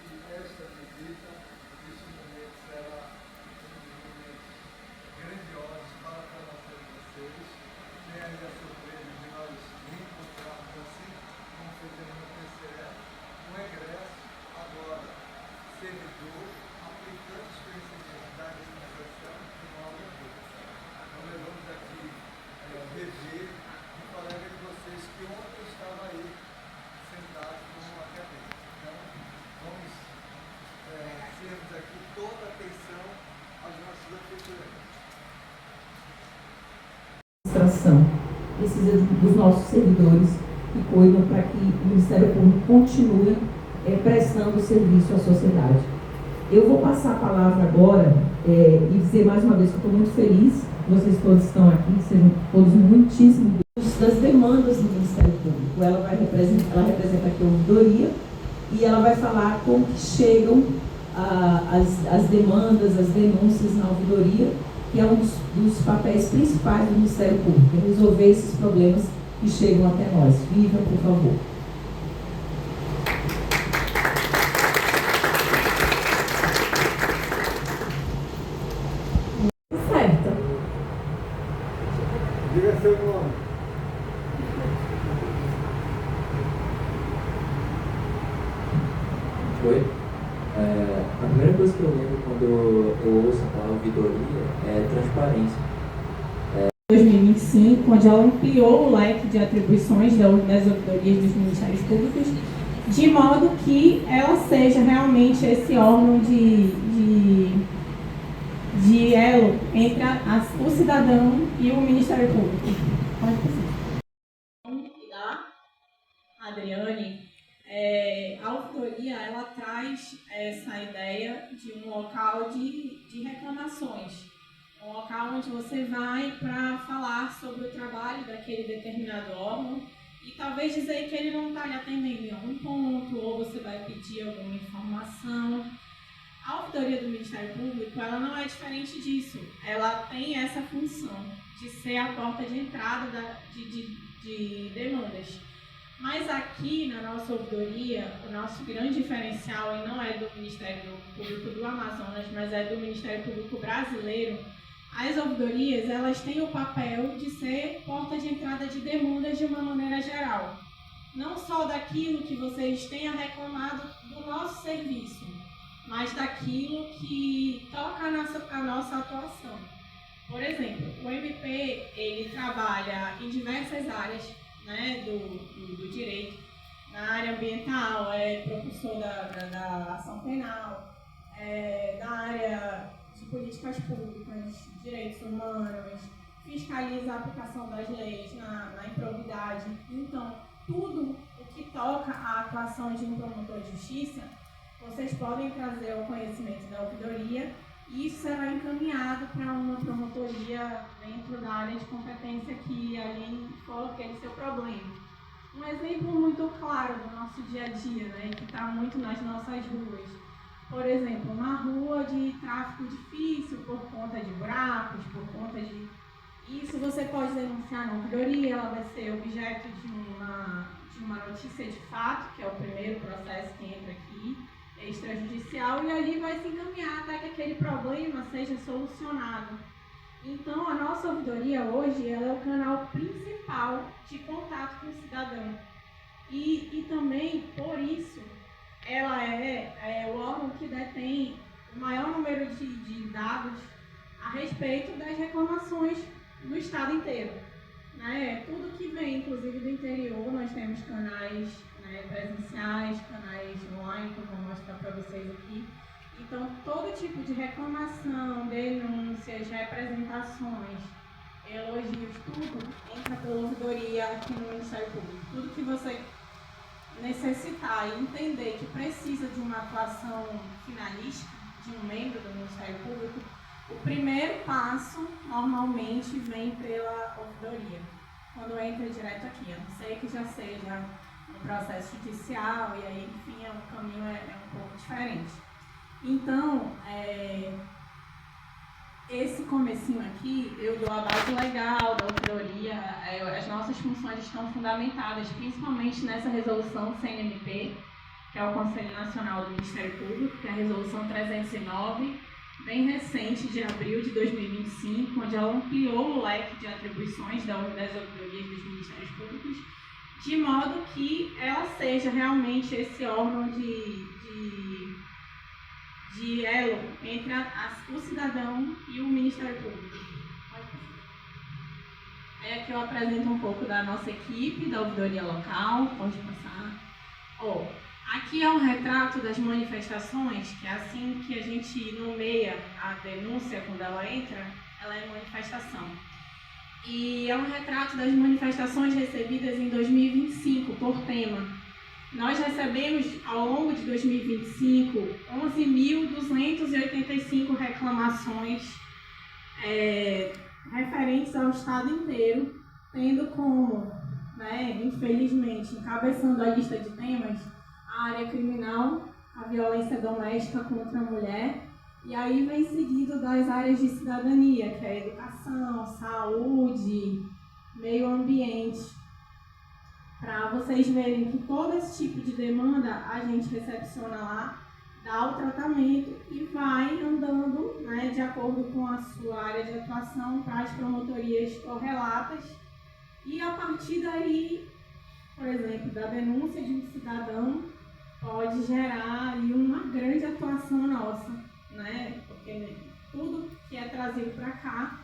que esta visita, neste momento, será um dos momentos grandiosos para a formação de vocês. Tem aí a surpresa de nós reencontrarmos assim, como fizemos no PCE, um egresso, agora servidor, aplicando os conhecimentos da administração de uma obra pública. Então, levamos aqui rever um colega de vocês que ontem estava aí sentado como acadêmico. Então, vamos termos aqui toda a atenção aos nossos anfitriões. A administração precisa dos nossos servidores que cuidam para que o Ministério Público continue prestando serviço à sociedade. Eu vou passar a palavra agora e dizer mais uma vez que eu estou muito feliz, vocês todos estão aqui, sejam todos muitíssimo das demandas do Ministério Público. Ela representa aqui a ouvidoria e ela vai falar como que chegam as demandas, as denúncias na ouvidoria, que é um dos papéis principais do Ministério Público, é resolver esses problemas que chegam até nós. Vivian, por favor. Certo. Diga seu nome. Oi? A primeira coisa que eu lembro quando eu ouço a palavra ouvidoria é transparência. 2025, onde ela ampliou o leque de atribuições das ouvidorias dos Ministérios Públicos, de modo que ela seja realmente esse órgão de elo entre o cidadão e o Ministério Público. Pode ser. Da Adriane, a ouvidoria ela traz essa ideia de um local de reclamações. Um local onde você vai para falar sobre o trabalho daquele determinado órgão e talvez dizer que ele não está lhe atendendo em algum ponto, ou você vai pedir alguma informação. A ouvidoria do Ministério Público ela não é diferente disso. Ela tem essa função de ser a porta de entrada de demandas. Mas aqui na nossa ouvidoria, o nosso grande diferencial, e não é do Ministério Público do Amazonas, mas é do Ministério Público brasileiro, as ouvidorias elas têm o papel de ser porta de entrada de demandas de uma maneira geral. Não só daquilo que vocês tenham reclamado do nosso serviço, mas daquilo que toca a nossa atuação. Por exemplo, o MP ele trabalha em diversas áreas, né, do direito. Na área ambiental, é propulsor da ação penal, da área de políticas públicas, direitos humanos, fiscaliza a aplicação das leis na improbidade. Então, tudo o que toca a atuação de um promotor de justiça, vocês podem trazer ao conhecimento da ouvidoria e isso será encaminhado para uma promotoria dentro da área de competência que alguém coloque no seu problema. Um exemplo muito claro do nosso dia a dia, né, que está muito nas nossas ruas. Por exemplo, uma rua de tráfego difícil por conta de buracos, por conta de... Isso você pode denunciar na ouvidoria, ela vai ser objeto de uma notícia de fato, que é o primeiro processo que entra aqui, extrajudicial, e ali vai se encaminhar até que aquele problema seja solucionado. Então, a nossa ouvidoria hoje ela é o canal principal de contato com o cidadão. E também, por isso, ela é o órgão que detém o maior número de dados a respeito das reclamações do estado inteiro. Né? Tudo que vem, inclusive do interior, nós temos canais presenciais, canais online, que eu vou mostrar para vocês aqui. Então, todo tipo de reclamação, denúncias, representações, elogios, tudo entra pela ouvidoria aqui no Ministério Público. Tudo que você necessitar e entender que precisa de uma atuação finalística de um membro do Ministério Público, o primeiro passo normalmente vem pela ouvidoria, quando entra direto aqui, a não ser que já seja um processo judicial e aí, enfim, o caminho é um pouco diferente. Então, esse comecinho aqui, eu dou a base legal da ouvidoria, as nossas funções estão fundamentadas, principalmente nessa resolução CNMP, que é o Conselho Nacional do Ministério Público, que é a Resolução 309, bem recente, de abril de 2025, onde ela ampliou o leque de atribuições das ouvidorias dos Ministérios Públicos, de modo que ela seja realmente esse órgão de elo entre o cidadão e o Ministério Público. Aí aqui eu apresento um pouco da nossa equipe, da ouvidoria local, pode passar. Aqui é um retrato das manifestações, que é assim que a gente nomeia a denúncia quando ela entra, ela é manifestação. E é um retrato das manifestações recebidas em 2025, por tema. Nós recebemos, ao longo de 2025, 11.285 reclamações referentes ao Estado inteiro, tendo como, infelizmente, encabeçando a lista de temas, a área criminal, a violência doméstica contra a mulher, e aí vem seguido das áreas de cidadania, que é educação, saúde, meio ambiente, para vocês verem que todo esse tipo de demanda a gente recepciona lá, dá o tratamento e vai andando, de acordo com a sua área de atuação para as promotorias correlatas, e a partir daí, por exemplo, da denúncia de um cidadão, pode gerar ali uma grande atuação nossa, porque tudo que é trazido para cá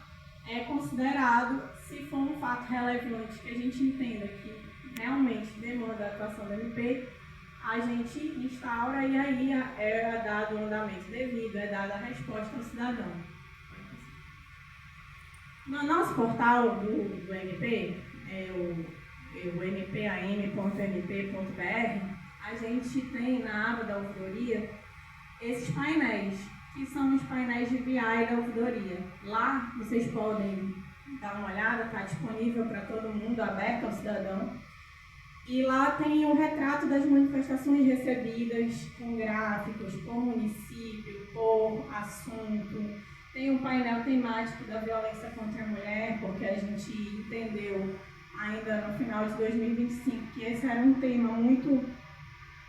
é considerado, se for um fato relevante que a gente entenda que realmente demanda a atuação do MP, a gente instaura e aí é dado o andamento devido, é dada a resposta ao cidadão. No nosso portal do MP, o mpam.mp.br, a gente tem na aba da ouvidoria esses painéis, que são os painéis de BI da ouvidoria. Lá vocês podem dar uma olhada, está disponível para todo mundo, aberto ao cidadão. E lá tem o retrato das manifestações recebidas, com gráficos, por município, por assunto. Tem um painel temático da violência contra a mulher, porque a gente entendeu ainda no final de 2025 que esse era um tema muito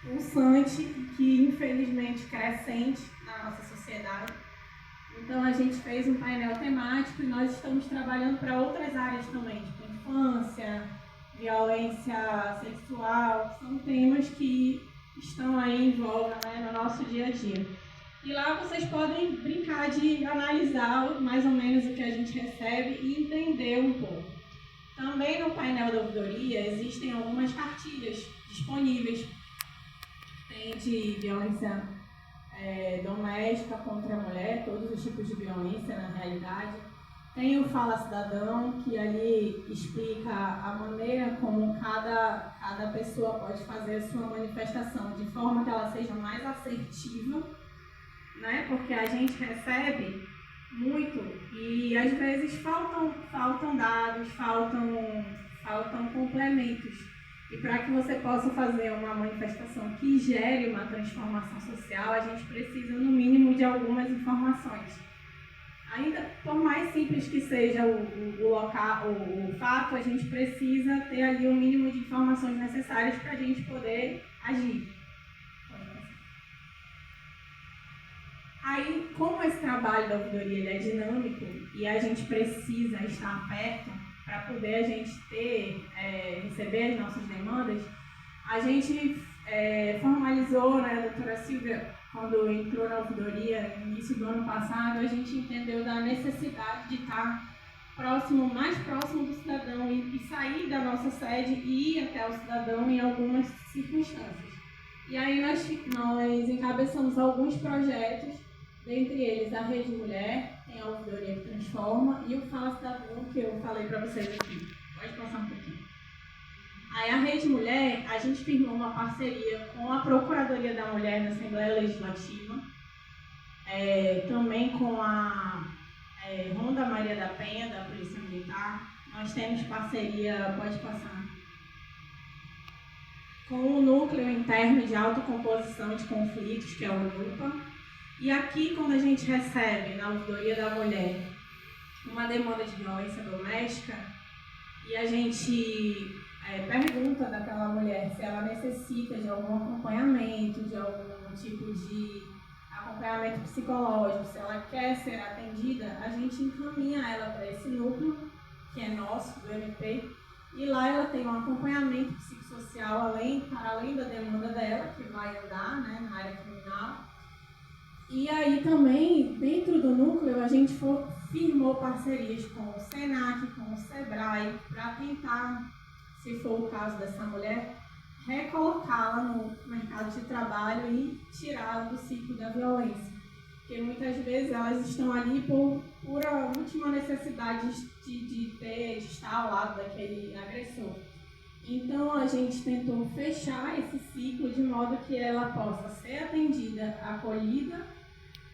pulsante e que infelizmente crescente na nossa sociedade. Então a gente fez um painel temático e nós estamos trabalhando para outras áreas também, tipo infância, violência sexual, são temas que estão aí em voga, no nosso dia a dia. E lá vocês podem brincar de analisar mais ou menos o que a gente recebe e entender um pouco. Também no painel da ouvidoria existem algumas cartilhas disponíveis. Tem de violência doméstica contra a mulher, todos os tipos de violência na realidade. Tem o Fala Cidadão, que ali explica a maneira como cada pessoa pode fazer a sua manifestação de forma que ela seja mais assertiva, porque a gente recebe muito e às vezes faltam dados, faltam complementos. E para que você possa fazer uma manifestação que gere uma transformação social, a gente precisa, no mínimo, de algumas informações. Ainda, por mais simples que seja o fato, a gente precisa ter ali o mínimo de informações necessárias para a gente poder agir. Aí, como esse trabalho da ouvidoria ele é dinâmico e a gente precisa estar perto para poder a gente receber as nossas demandas, a gente formalizou, a doutora Silvia, quando entrou na ouvidoria no início do ano passado, a gente entendeu da necessidade de estar mais próximo do cidadão e sair da nossa sede e ir até o cidadão em algumas circunstâncias. E aí nós encabeçamos alguns projetos, dentre eles a Rede Mulher, tem a ouvidoria que transforma, e o Fala Cidadão, que eu falei para vocês aqui. Pode passar um pouquinho. Aí a Rede Mulher, a gente firmou uma parceria com a Procuradoria da Mulher na Assembleia Legislativa, também com a Ronda Maria da Penha, da Polícia Militar. Nós temos parceria, pode passar, com o Núcleo Interno de Autocomposição de Conflitos, que é o NUPA. E aqui, quando a gente recebe na ouvidoria da mulher uma demanda de violência doméstica e a gente pergunta daquela mulher se ela necessita de algum acompanhamento, de algum tipo de acompanhamento psicológico, se ela quer ser atendida, a gente encaminha ela para esse núcleo, que é nosso, do MP, e lá ela tem um acompanhamento psicossocial para além da demanda dela, que vai andar, né, na área criminal. E aí também, dentro do núcleo, a gente firmou parcerias com o SENAC, com o SEBRAE, para tentar, se for o caso dessa mulher, recolocá-la no mercado de trabalho e tirá-la do ciclo da violência. Porque muitas vezes elas estão ali por pura última necessidade de estar ao lado daquele agressor. Então a gente tentou fechar esse ciclo de modo que ela possa ser atendida, acolhida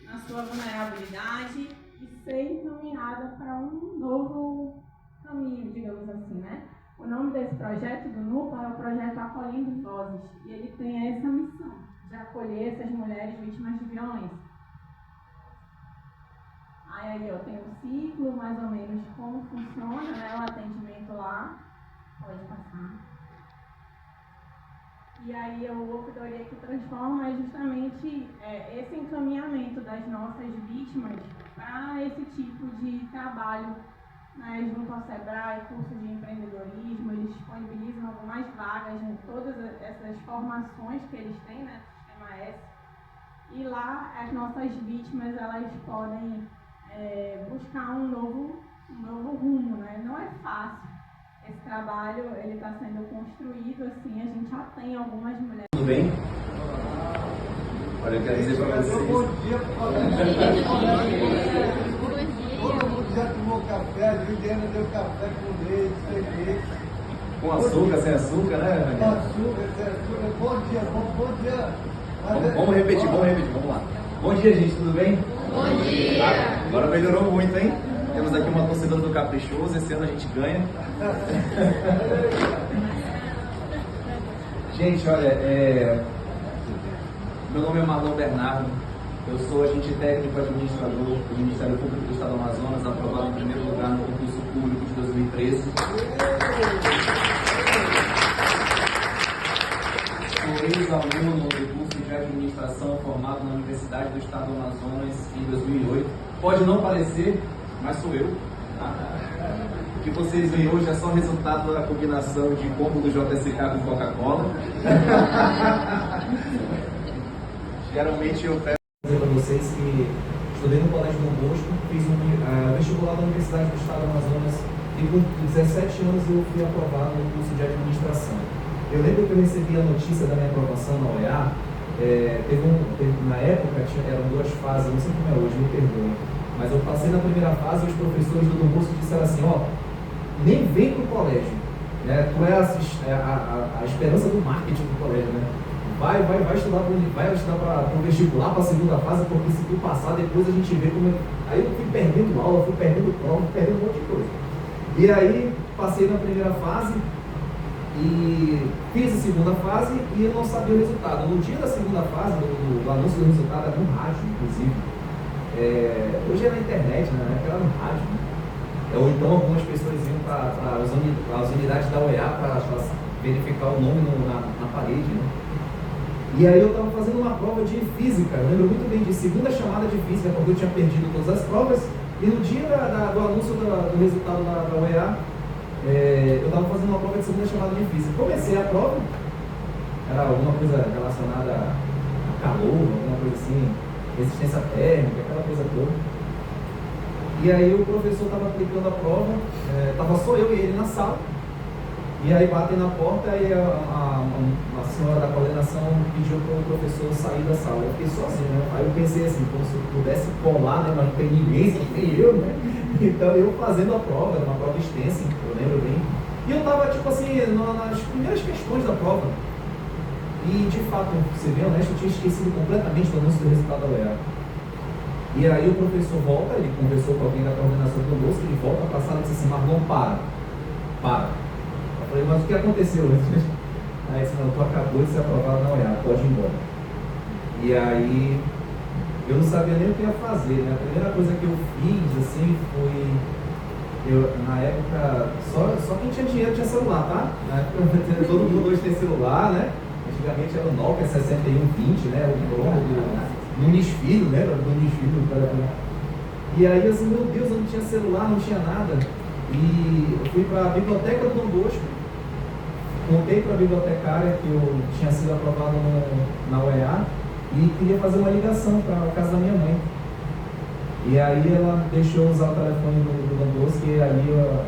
na sua vulnerabilidade e ser encaminhada para um novo caminho, digamos assim, né? O nome desse projeto do NUPA é o projeto Acolhendo Vozes, e ele tem essa missão de acolher essas mulheres vítimas de violência. Aí eu tenho o ciclo, mais ou menos como funciona, né, o atendimento lá. Pode passar. E aí o Ouvidoria que Transforma é justamente esse encaminhamento das nossas vítimas para esse tipo de trabalho, né, junto ao SEBRAE, curso de empreendedorismo. Eles disponibilizam algumas vagas em todas essas formações que eles têm, né, do Sistema S. E lá as nossas vítimas elas podem buscar um novo rumo, né? Não é fácil. Esse trabalho ele está sendo construído, assim, a gente já tem algumas mulheres. Tudo bem? Olha, eu quero dizer para vocês. Bom dia, todo mundo já tomou café, a Juliana deu café com leite, sem leite. Com açúcar, sem açúcar, né, Com Daniel? açúcar, sem açúcar. Bom dia, bom dia. Vamos repetir, vamos lá. Bom dia, gente, tudo bem? Bom dia! Agora melhorou muito, hein? Temos aqui uma torcedora do Caprichoso, esse ano a gente ganha. Gente, olha, meu nome é Marlon Bernardo, eu sou agente técnico administrador do Ministério Público do Estado do Amazonas, aprovado em primeiro lugar no concurso público de 2013. Sou ex-aluno do curso de administração formado na Universidade do Estado do Amazonas em 2008. Pode não parecer, mas sou eu. Tá? O que vocês veem hoje é só resultado da combinação de combo do JSK com Coca-Cola. Geralmente eu peço para vocês que estudei no Colégio Dom Bosco, fiz um vestibular da Universidade do Estado do Amazonas e com 17 anos eu fui aprovado no curso de administração. Eu lembro que eu recebi a notícia da minha aprovação na OEA, na época eram duas fases, não sei como é hoje, me perdoem, mas eu passei na primeira fase e os professores do Dom Bosco disseram assim, nem vem para o colégio, né? Tu é a esperança do marketing do colégio, né? Vai estudar para o vestibular, para a segunda fase, porque se tu passar, depois a gente vê como é. Aí eu fui perdendo aula, fui perdendo prova, fui perdendo um monte de coisa. E aí passei na primeira fase e fiz a segunda fase e eu não sabia o resultado. No dia da segunda fase, do anúncio do resultado, era no rádio, inclusive. Hoje é na internet, né? Era no rádio, né? Ou então algumas pessoas iam para as unidades da OEA para verificar o nome na parede, né? E aí eu estava fazendo uma prova de física, eu lembro muito bem de segunda chamada de física, porque eu tinha perdido todas as provas, e no dia do anúncio do resultado da OEA, eu estava fazendo uma prova de segunda chamada de física. Comecei a prova, era alguma coisa relacionada a calor, alguma coisa assim, resistência térmica, aquela coisa toda. E aí o professor estava aplicando a prova, estava só eu e ele na sala, e aí batem na porta e a senhora da coordenação pediu para o professor sair da sala. Eu fiquei sozinho, né? Aí eu pensei assim, como se eu pudesse colar, né? Mas não tem ninguém, só tem eu, né? Então eu fazendo a prova, era uma prova extensa, eu lembro bem. E eu estava, tipo assim, nas primeiras questões da prova. E de fato, ser bem honesto, eu tinha esquecido completamente do anúncio do resultado da OEA. E aí o professor volta, ele conversou com alguém da coordenação do bolso, ele volta para a sala e disse assim, Marlon, para. Eu falei, mas o que aconteceu? Aí disse, não, tu acabou de ser aprovado na OEA, pode ir embora. E aí, eu não sabia nem o que ia fazer, né? A primeira coisa que eu fiz, assim, foi... na época, só quem tinha dinheiro tinha celular, tá? Na época todo mundo hoje tem celular, né? Antigamente era o Nokia 6120, né? O dono do Nunes Filho, né? Do Nunes Filho, e aí assim, meu Deus, eu não tinha celular, não tinha nada. E eu fui para a biblioteca do Dom Bosco, contei para a bibliotecária que eu tinha sido aprovado na UEA e queria fazer uma ligação para a casa da minha mãe. E aí ela deixou usar o telefone do Dom Bosco e aí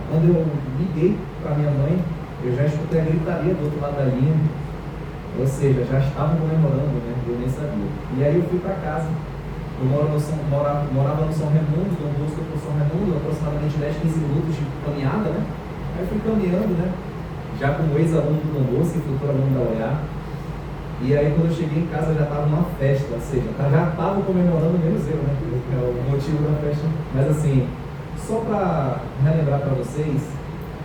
quando eu liguei para minha mãe, eu já escutei a gritaria do outro lado da linha, ou seja, já estavam comemorando, né? Eu nem sabia. E aí eu fui para casa. Eu morava no São Raimundo, Dom Bosco para o São Raimundo, aproximadamente 10, 15 minutos de caminhada, né? Aí eu fui caminhando, né? Já como ex-aluno do Dom Bosco e futuro aluno da UEA. E aí quando eu cheguei em casa já estava uma festa, ou seja, já estavam comemorando menos eu, né? Que é o motivo da festa. Mas assim, só para relembrar para vocês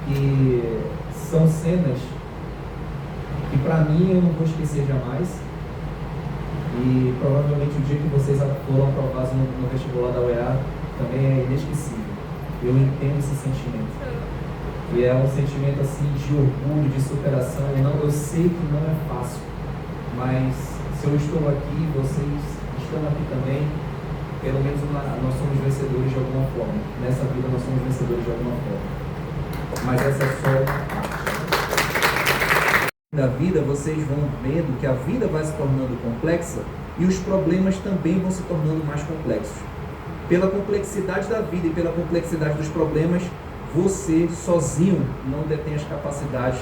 que são cenas que para mim eu não vou esquecer jamais. E provavelmente o dia que vocês foram aprovados no vestibular da UEA também é inesquecível. Eu entendo esse sentimento. E é um sentimento assim de orgulho, de superação. Eu sei que não é fácil, mas se eu estou aqui, vocês estão aqui também, pelo menos nós somos vencedores de alguma forma. Nessa vida nós somos vencedores de alguma forma. Mas essa é só uma parte. Da vida, vocês vão vendo que a vida vai se tornando complexa e os problemas também vão se tornando mais complexos. Pela complexidade da vida e pela complexidade dos problemas, você sozinho não detém as capacidades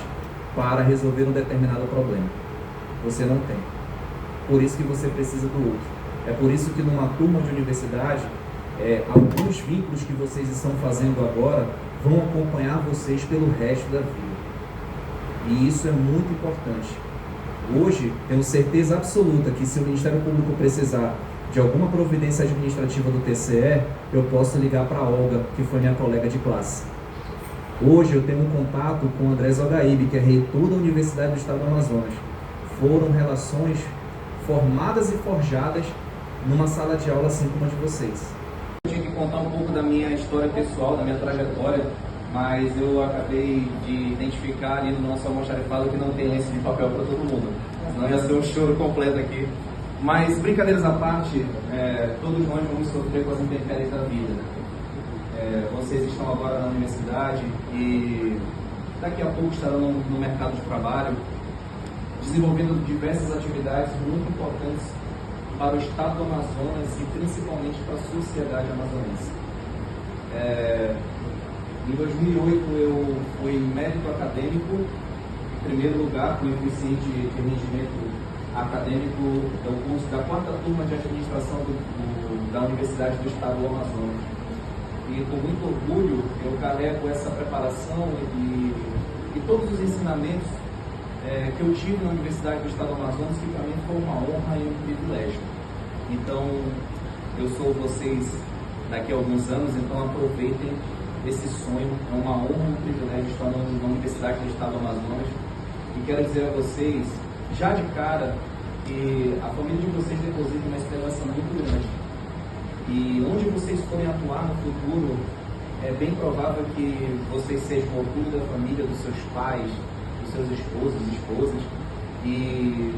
para resolver um determinado problema. Você não tem. Por isso que você precisa do outro. É por isso que numa turma de universidade, alguns vínculos que vocês estão fazendo agora vão acompanhar vocês pelo resto da vida. E isso é muito importante. Hoje, tenho certeza absoluta que se o Ministério Público precisar de alguma providência administrativa do TCE, eu posso ligar para a Olga, que foi minha colega de classe. Hoje eu tenho um contato com o André Zogaíbe, que é reitor da Universidade do Estado do Amazonas. Foram relações formadas e forjadas numa sala de aula assim como a de vocês. Eu tinha que contar um pouco da minha história pessoal, da minha trajetória, mas eu acabei de identificar ali no nosso almoxarifado que não tem lenço de papel para todo mundo. Senão ia ser um choro completo aqui. Mas, brincadeiras à parte, todos nós vamos sofrer com as intempéries da vida. Vocês estão agora na universidade e daqui a pouco estarão no mercado de trabalho, desenvolvendo diversas atividades muito importantes para o estado do Amazonas e principalmente para a sociedade amazonense. Em 2008 eu fui mérito acadêmico, em primeiro lugar, com o coeficiente de rendimento acadêmico do curso da 4ª turma de administração da Universidade do Estado do Amazonas. E com muito orgulho eu carrego essa preparação e todos os ensinamentos que eu tive na Universidade do Estado do Amazonas, que para mim foi uma honra e um privilégio. Então, eu sou vocês daqui a alguns anos, então aproveitem esse sonho. É uma honra e um privilégio estar na Universidade do Estado do Amazonas. E quero dizer a vocês, já de cara, que a família de vocês deposita uma esperança muito grande. E onde vocês forem atuar no futuro, é bem provável que vocês sejam o orgulho da família, dos seus pais, dos seus esposos e esposas. E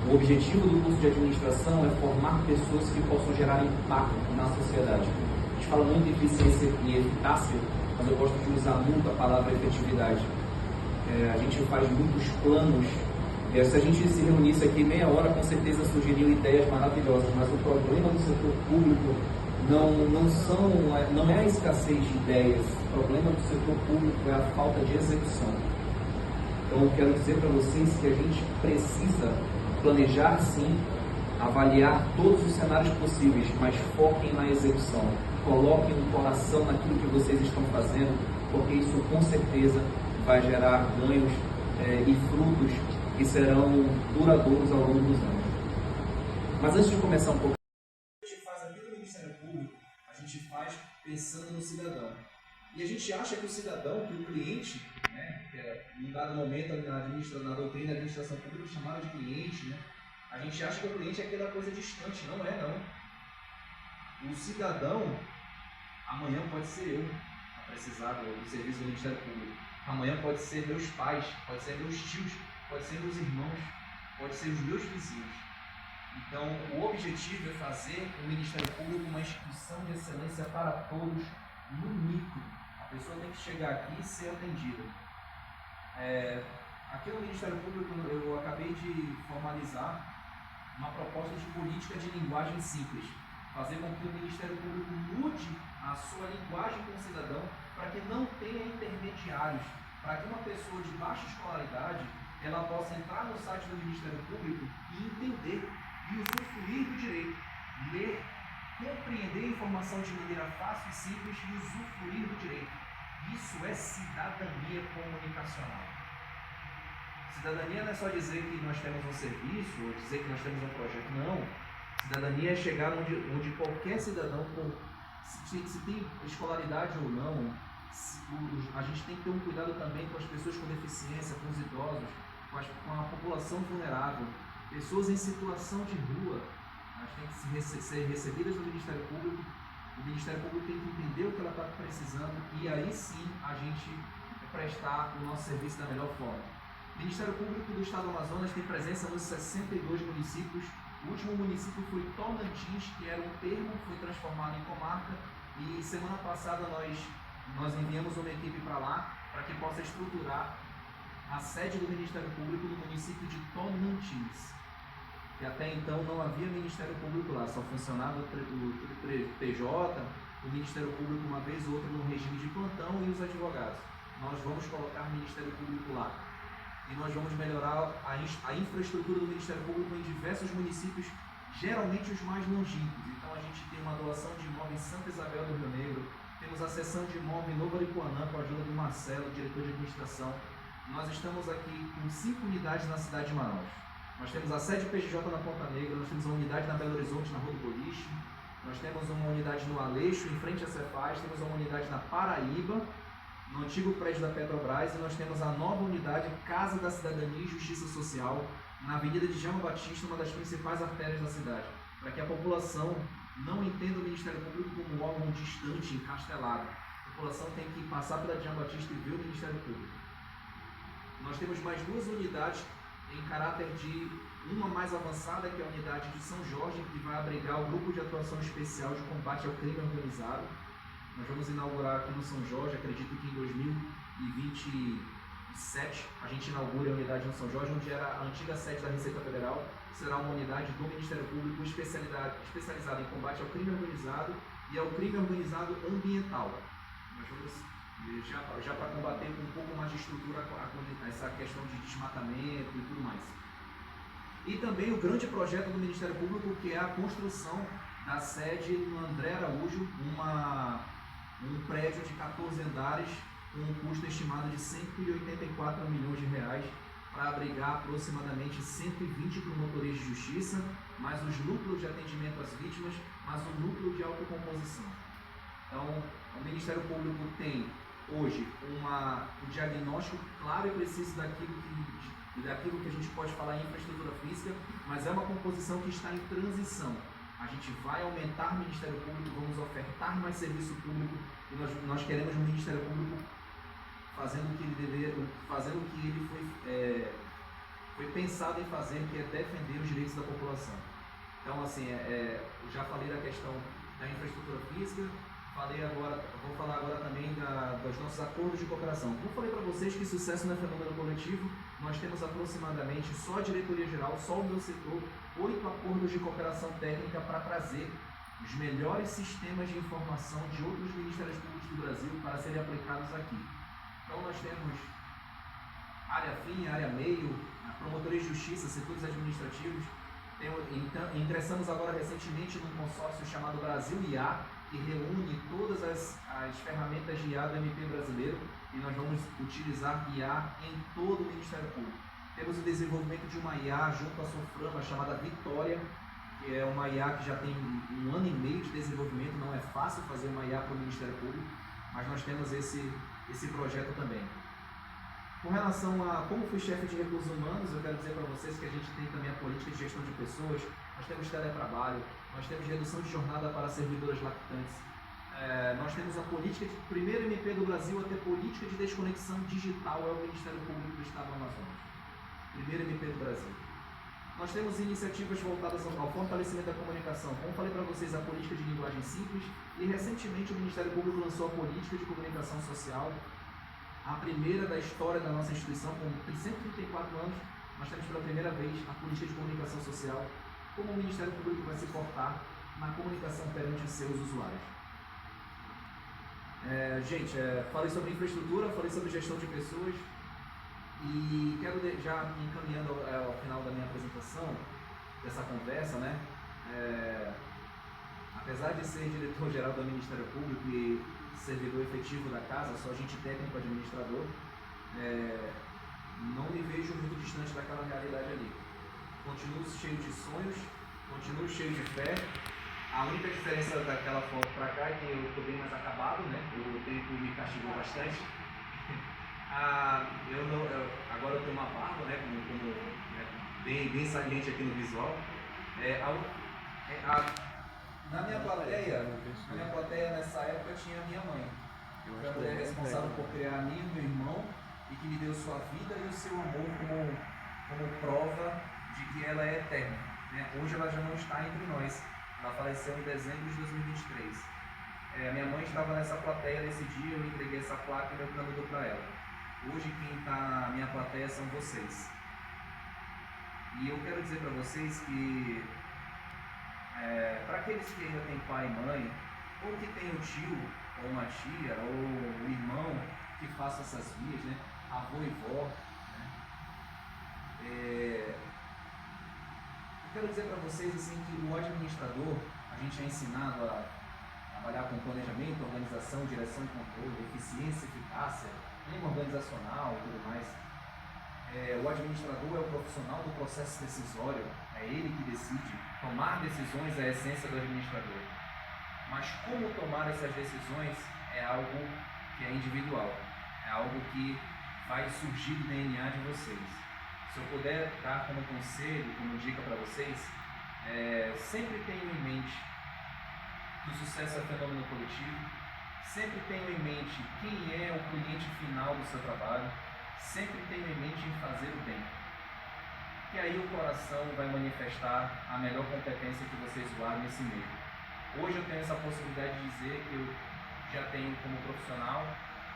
o objetivo do curso de administração é formar pessoas que possam gerar impacto na sociedade. A gente fala muito de eficiência e eficácia, mas eu gosto de usar muito a palavra efetividade. A gente faz muitos planos. Se a gente se reunisse aqui meia hora, com certeza surgiriam ideias maravilhosas, mas o problema do setor público não é a escassez de ideias, o problema do setor público é a falta de execução. Então eu quero dizer para vocês que a gente precisa planejar sim, avaliar todos os cenários possíveis, mas foquem na execução, coloquem o coração naquilo que vocês estão fazendo, porque isso com certeza vai gerar ganhos e frutos que serão duradouros ao longo dos anos. Mas antes de começar um pouco, A gente faz aqui no Ministério Público, a gente faz pensando no cidadão. E a gente acha que o cidadão, que o cliente, né, que é, em dado momento na doutrina da administração pública chamada de cliente, né, a gente acha que o cliente é aquela coisa distante. Não é, não. O cidadão, amanhã pode ser eu, precisar do serviço do Ministério Público. Amanhã pode ser meus pais, pode ser meus tios, pode ser meus irmãos, pode ser os meus vizinhos. Então, o objetivo é fazer o Ministério Público uma instituição de excelência para todos no micro. A pessoa tem que chegar aqui e ser atendida. Aqui no Ministério Público eu acabei de formalizar uma proposta de política de linguagem simples. Fazer com que o Ministério Público mude a sua linguagem com o cidadão para que não tenha intermediários, para que uma pessoa de baixa escolaridade ela possa entrar no site do Ministério Público e entender e usufruir do direito, ler, compreender a informação de maneira fácil e simples e usufruir do direito. Isso é cidadania comunicacional. Cidadania não é só dizer que nós temos um serviço ou dizer que nós temos um projeto, não. Cidadania é chegar onde qualquer cidadão, se tem escolaridade ou não, a gente tem que ter um cuidado também com as pessoas com deficiência, com os idosos, com a população vulnerável, pessoas em situação de rua. Elas têm que ser recebidas no Ministério Público. O Ministério Público tem que entender o que ela está precisando e aí sim a gente prestar o nosso serviço da melhor forma. O Ministério Público do Estado do Amazonas tem presença nos 62 municípios. O último município foi Tocantins, que era um termo, foi transformado em comarca, e semana passada nós enviamos uma equipe para lá para que possa estruturar a sede do Ministério Público no município de Tocantins, que até então não havia Ministério Público lá, só funcionava o PJ, o Ministério Público uma vez ou outra no regime de plantão e os advogados. Nós vamos colocar o Ministério Público lá. E nós vamos melhorar a infraestrutura do Ministério Público em diversos municípios, geralmente os mais longínquos. Então a gente tem uma doação de imóvel em Santa Isabel do Rio Negro, temos a cessão de imóvel em Novo Aripuanã com a ajuda do Marcelo, diretor de administração. Nós estamos aqui com 5 unidades na cidade de Manaus. Nós temos a sede PGJ na Ponta Negra, nós temos uma unidade na Belo Horizonte, na Rua do Boliche, nós temos uma unidade no Aleixo, em frente à Cefaz, temos uma unidade na Paraíba, no antigo prédio da Petrobras, e nós temos a nova unidade Casa da Cidadania e Justiça Social, na Avenida de Jama Batista, uma das principais artérias da cidade, para que a população não entenda o Ministério Público como um órgão distante, encastelado. A população tem que passar pela Jama Batista e ver o Ministério Público. Nós temos mais 2 unidades em caráter de uma mais avançada, que é a unidade de São Jorge, que vai abrigar o Grupo de Atuação Especial de Combate ao Crime Organizado. Nós vamos inaugurar aqui no São Jorge, acredito que em 2027 a gente inaugura a unidade no São Jorge, onde era a antiga sede da Receita Federal. Será uma unidade do Ministério Público especializada em combate ao crime organizado e ao crime organizado ambiental. Nós vamos, já para combater com um pouco mais de estrutura essa questão de desmatamento e tudo mais. E também o grande projeto do Ministério Público, que é a construção da sede no André Araújo, um prédio de 14 andares com um custo estimado de 184 milhões de reais para abrigar aproximadamente 120 promotores de justiça, mais os núcleos de atendimento às vítimas, mais o núcleo de autocomposição. Então, o Ministério Público tem hoje um diagnóstico claro e preciso daquilo que a gente pode falar em infraestrutura física, mas é uma composição que está em transição. A gente vai aumentar o Ministério Público, vamos ofertar mais serviço público e nós queremos um Ministério Público fazendo o que ele foi pensado em fazer, que é defender os direitos da população. Então, assim, já falei da questão da infraestrutura física, vou falar agora também dos nossos acordos de cooperação. Como eu falei para vocês que sucesso não é fenômeno coletivo, nós temos aproximadamente, só a diretoria geral, só o meu setor, 8 acordos de cooperação técnica para trazer os melhores sistemas de informação de outros ministérios públicos do Brasil para serem aplicados aqui. Então nós temos área fim, área meio, promotores de justiça, setores administrativos. Ingressamos agora recentemente num consórcio chamado Brasil IA, que reúne todas as ferramentas de IA do MP brasileiro, e nós vamos utilizar IA em todo o Ministério Público. Temos o desenvolvimento de uma IA junto à Soframa, chamada Vitória, que é uma IA que já tem 1 ano e meio de desenvolvimento. Não é fácil fazer uma IA para o Ministério Público, mas nós temos esse projeto também. Com relação a como fui chefe de recursos humanos, eu quero dizer para vocês que a gente tem também a política de gestão de pessoas, nós temos teletrabalho, nós temos redução de jornada para servidoras lactantes, nós temos a política de primeiro MP do Brasil a ter política de desconexão digital é o Ministério Público do Estado do Amazonas. Primeiro MP do Brasil. Nós temos iniciativas voltadas ao fortalecimento da comunicação. Como falei para vocês, a política de linguagem simples e recentemente o Ministério Público lançou a política de comunicação social, a primeira da história da nossa instituição, com 134 anos, nós temos pela primeira vez a política de comunicação social, como o Ministério Público vai se portar na comunicação perante os seus usuários. Gente, falei sobre infraestrutura, falei sobre gestão de pessoas e quero já encaminhando ao final da minha apresentação, dessa conversa, né? Apesar de ser diretor-geral do Ministério Público e servidor efetivo da casa, sou agente técnico administrador, não me vejo muito distante daquela realidade ali. Continuo cheio de sonhos, continuo cheio de fé. A única diferença daquela foto para cá é que eu estou bem mais acabado, né? O tempo me castigou bastante. Agora eu tenho uma barba, né? Bem saliente aqui no visual. Na minha plateia nessa época tinha a minha mãe. Foi a mulher responsável por criar a mim e o meu irmão e que me deu sua vida e o seu amor como prova de que ela é eterna, né? Hoje ela já não está entre nós. Ela faleceu em dezembro de 2023. A minha mãe estava nessa plateia nesse dia, eu entreguei essa placa e meu canudo para ela. Hoje quem está na minha plateia são vocês. E eu quero dizer para vocês que para aqueles que ainda têm pai e mãe, ou que tem um tio, ou uma tia, ou um irmão que faça essas vias, né? Avô e vó, né? Eu quero dizer para vocês assim, que o administrador, a gente é ensinado a trabalhar com planejamento, organização, direção e controle, eficiência, eficácia, clima organizacional e tudo mais. O administrador é o profissional do processo decisório, é ele que decide. Tomar decisões é a essência do administrador. Mas como tomar essas decisões é algo que é individual, é algo que vai surgir do DNA de vocês. Se eu puder dar como conselho, como dica para vocês, sempre tenham em mente que o sucesso é fenômeno coletivo, sempre tenham em mente quem é o cliente final do seu trabalho, sempre tenham em mente em fazer o bem. E aí o coração vai manifestar a melhor competência que vocês guardam nesse meio. Hoje eu tenho essa possibilidade de dizer que eu já tenho como profissional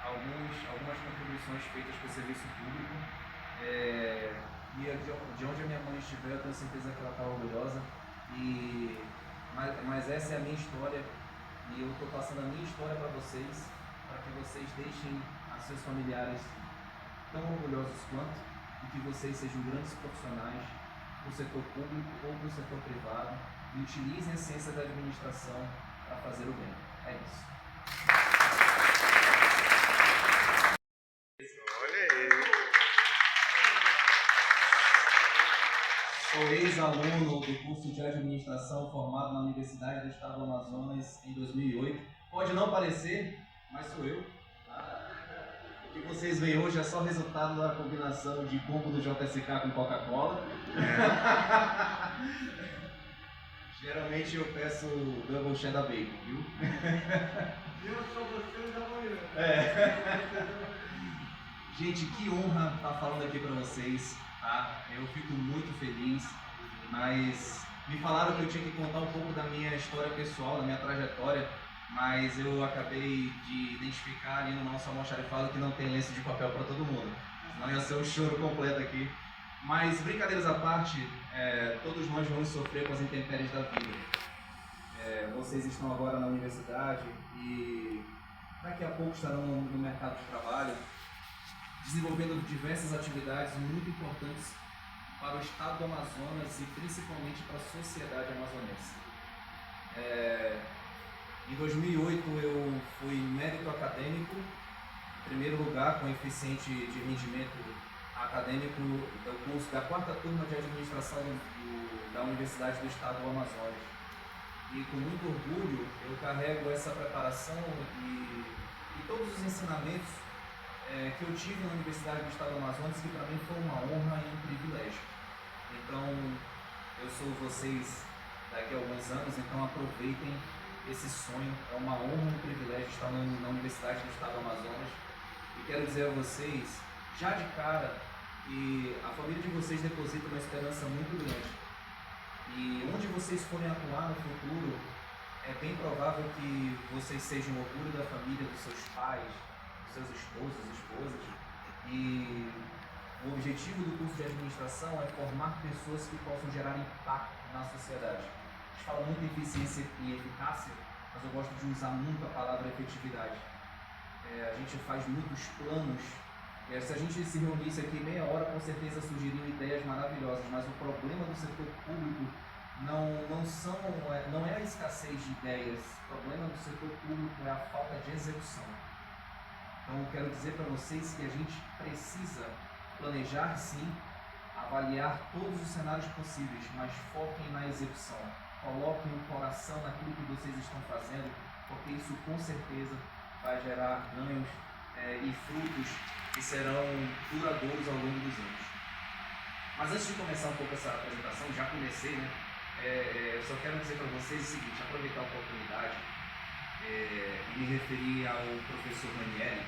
algumas contribuições feitas para o serviço público. E de onde a minha mãe estiver, eu tenho certeza que ela está orgulhosa. Mas essa é a minha história e eu estou passando a minha história para vocês, para que vocês deixem a seus familiares tão orgulhosos quanto e que vocês sejam grandes profissionais para o setor público ou para o setor privado e utilizem a ciência da administração para fazer o bem. É isso. Sou ex-aluno do curso de administração formado na Universidade do Estado do Amazonas em 2008. Pode não parecer, mas sou eu. O que vocês veem hoje é só resultado da combinação de combo do JSK com Coca-Cola. Geralmente eu peço double cheddar bacon, viu? Eu sou você da manhã. Gente, que honra estar falando aqui para vocês. Tá? Eu fico muito feliz, mas me falaram que eu tinha que contar um pouco da minha história pessoal, da minha trajetória, mas eu acabei de identificar ali no nosso almoxarifado que não tem lenço de papel para todo mundo, senão ia ser um choro completo aqui. Mas brincadeiras à parte, todos nós vamos sofrer com as intempéries da vida. Vocês estão agora na universidade e daqui a pouco estarão no mercado de trabalho, desenvolvendo diversas atividades muito importantes para o estado do Amazonas e principalmente para a sociedade amazonense. Em 2008 eu fui mérito acadêmico, em primeiro lugar com eficiente de rendimento acadêmico do curso da 4ª turma de administração da Universidade do Estado do Amazonas. E com muito orgulho eu carrego essa preparação e todos os ensinamentos que eu tive na Universidade do Estado do Amazonas, que para mim foi uma honra e um privilégio. Então, eu sou vocês daqui a alguns anos, então aproveitem esse sonho. É uma honra e um privilégio estar na Universidade do Estado do Amazonas. E quero dizer a vocês, já de cara, que a família de vocês deposita uma esperança muito grande. E onde vocês forem atuar no futuro, é bem provável que vocês sejam o orgulho da família, dos seus pais, dos seus esposos, esposas. E o objetivo do curso de administração é formar pessoas que possam gerar impacto na sociedade. A gente fala muito em eficiência e eficácia, mas eu gosto de usar muito a palavra efetividade. A gente faz muitos planos. Se a gente se reunisse aqui meia hora, com certeza surgiriam ideias maravilhosas, mas o problema do setor público não é a escassez de ideias. O problema do setor público é a falta de execução. Então eu quero dizer para vocês que a gente precisa planejar sim, avaliar todos os cenários possíveis, mas foquem na execução. Coloquem o coração naquilo que vocês estão fazendo, porque isso com certeza vai gerar ganhos e frutos que serão duradouros ao longo dos anos. Mas antes de começar um pouco essa apresentação, já comecei, né? Eu só quero dizer para vocês o seguinte, aproveitar a oportunidade e me referir ao professor Ranieri,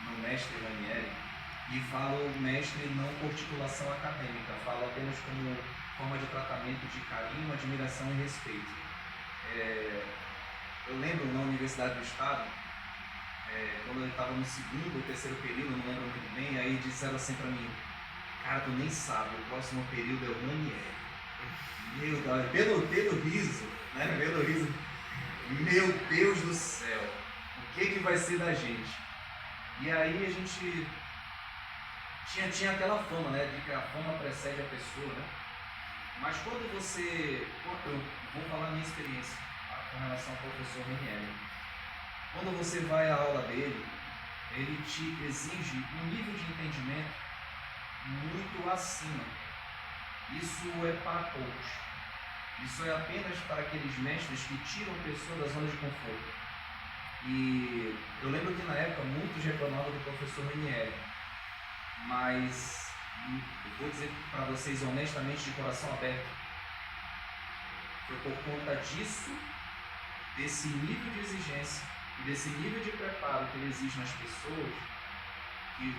meu mestre Ranieri, e falo mestre não por titulação acadêmica, falo apenas como forma de tratamento de carinho, admiração e respeito. Eu lembro na Universidade do Estado, quando eu estava no segundo ou terceiro período, não lembro muito bem, aí disseram assim para mim, cara, tu nem sabe, o próximo período é o Ranieri. Meu Deus, pelo riso, né? Pelo riso, meu Deus do céu, o que vai ser da gente? E aí a gente tinha aquela fama, né? De que a fama precede a pessoa, né? Mas quando eu vou falar a minha experiência com relação ao professor Ranieri. Quando você vai à aula dele, ele te exige um nível de entendimento muito acima. Isso é para poucos. Isso é apenas para aqueles mestres que tiram a pessoa da zona de conforto. E eu lembro que na época muitos reclamavam do professor Ranieri, mas eu vou dizer para vocês honestamente, de coração aberto, foi por conta disso, desse nível de exigência e desse nível de preparo que ele exige nas pessoas, que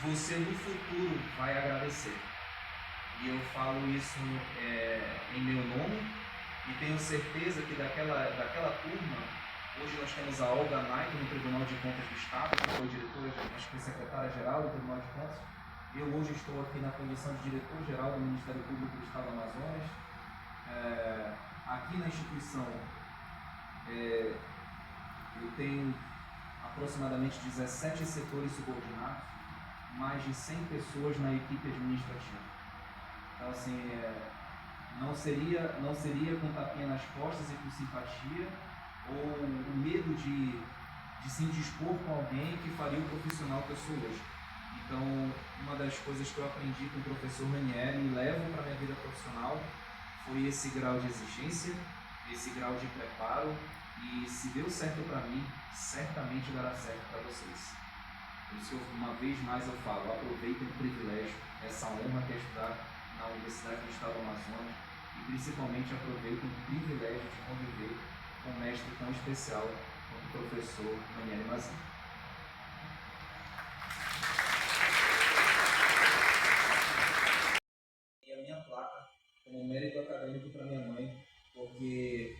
você no futuro vai agradecer. E eu falo isso em meu nome e tenho certeza que daquela turma, hoje nós temos a Olga Naik no Tribunal de Contas do Estado, que foi diretora, acho que foi secretária-geral do Tribunal de Contas. Eu hoje estou aqui na condição de diretor-geral do Ministério Público do Estado do Amazonas. Aqui na instituição, eu tenho aproximadamente 17 setores subordinados, mais de 100 pessoas na equipe administrativa. Então, assim, não seria com tapinha nas costas e com simpatia, ou o medo de se indispor com alguém que faria o profissional que eu sou hoje. Então, uma das coisas que eu aprendi com o professor Ranieri e levo para a minha vida profissional foi esse grau de exigência, esse grau de preparo, e se deu certo para mim, certamente dará certo para vocês. Por isso, uma vez mais eu falo, aproveitem o privilégio, essa honra que é estudar na Universidade do Estado do Amazonas, e principalmente aproveitem o privilégio de conviver com um mestre tão especial como o professor Ranieri Mazin. E a minha placa como mérito acadêmico para minha mãe, porque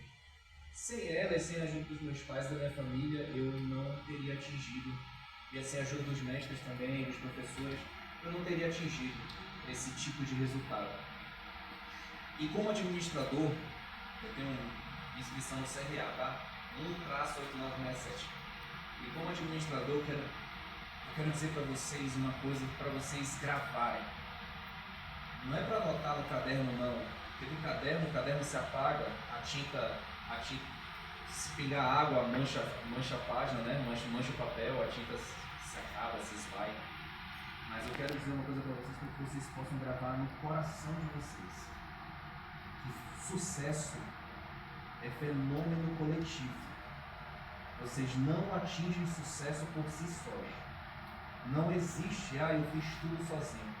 sem ela e sem a ajuda dos meus pais e da minha família, eu não teria atingido, e sem a ajuda dos mestres também, dos professores, eu não teria atingido esse tipo de resultado. E como administrador, eu tenho inscrição no CRA, tá? 1-8967. E como administrador, eu quero dizer para vocês uma coisa para vocês gravarem. Não é para anotar no caderno, não. Porque no caderno, o caderno se apaga, a tinta se pingar água, mancha a página, né? mancha o papel, a tinta se acaba, se esvai. Mas eu quero dizer uma coisa para vocês, para que vocês possam gravar no coração de vocês. Que sucesso é fenômeno coletivo. Vocês não atingem sucesso por si sós. Não existe, eu fiz tudo sozinho.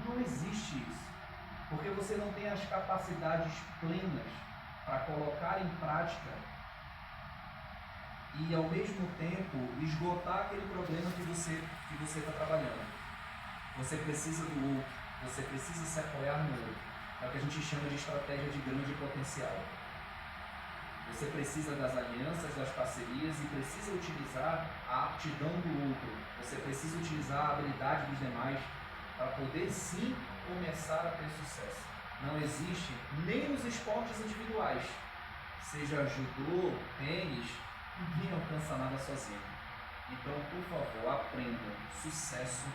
Não existe isso. Porque você não tem as capacidades plenas para colocar em prática e ao mesmo tempo esgotar aquele problema que você está trabalhando. Você precisa do outro, você precisa se apoiar no outro. É o que a gente chama de estratégia de grande potencial. Você precisa das alianças, das parcerias e precisa utilizar a aptidão do outro. Você precisa utilizar a habilidade dos demais para poder sim começar a ter sucesso. Não existe nem nos esportes individuais, seja judô, tênis, ninguém alcança nada sozinho. Então, por favor, aprendam. Sucesso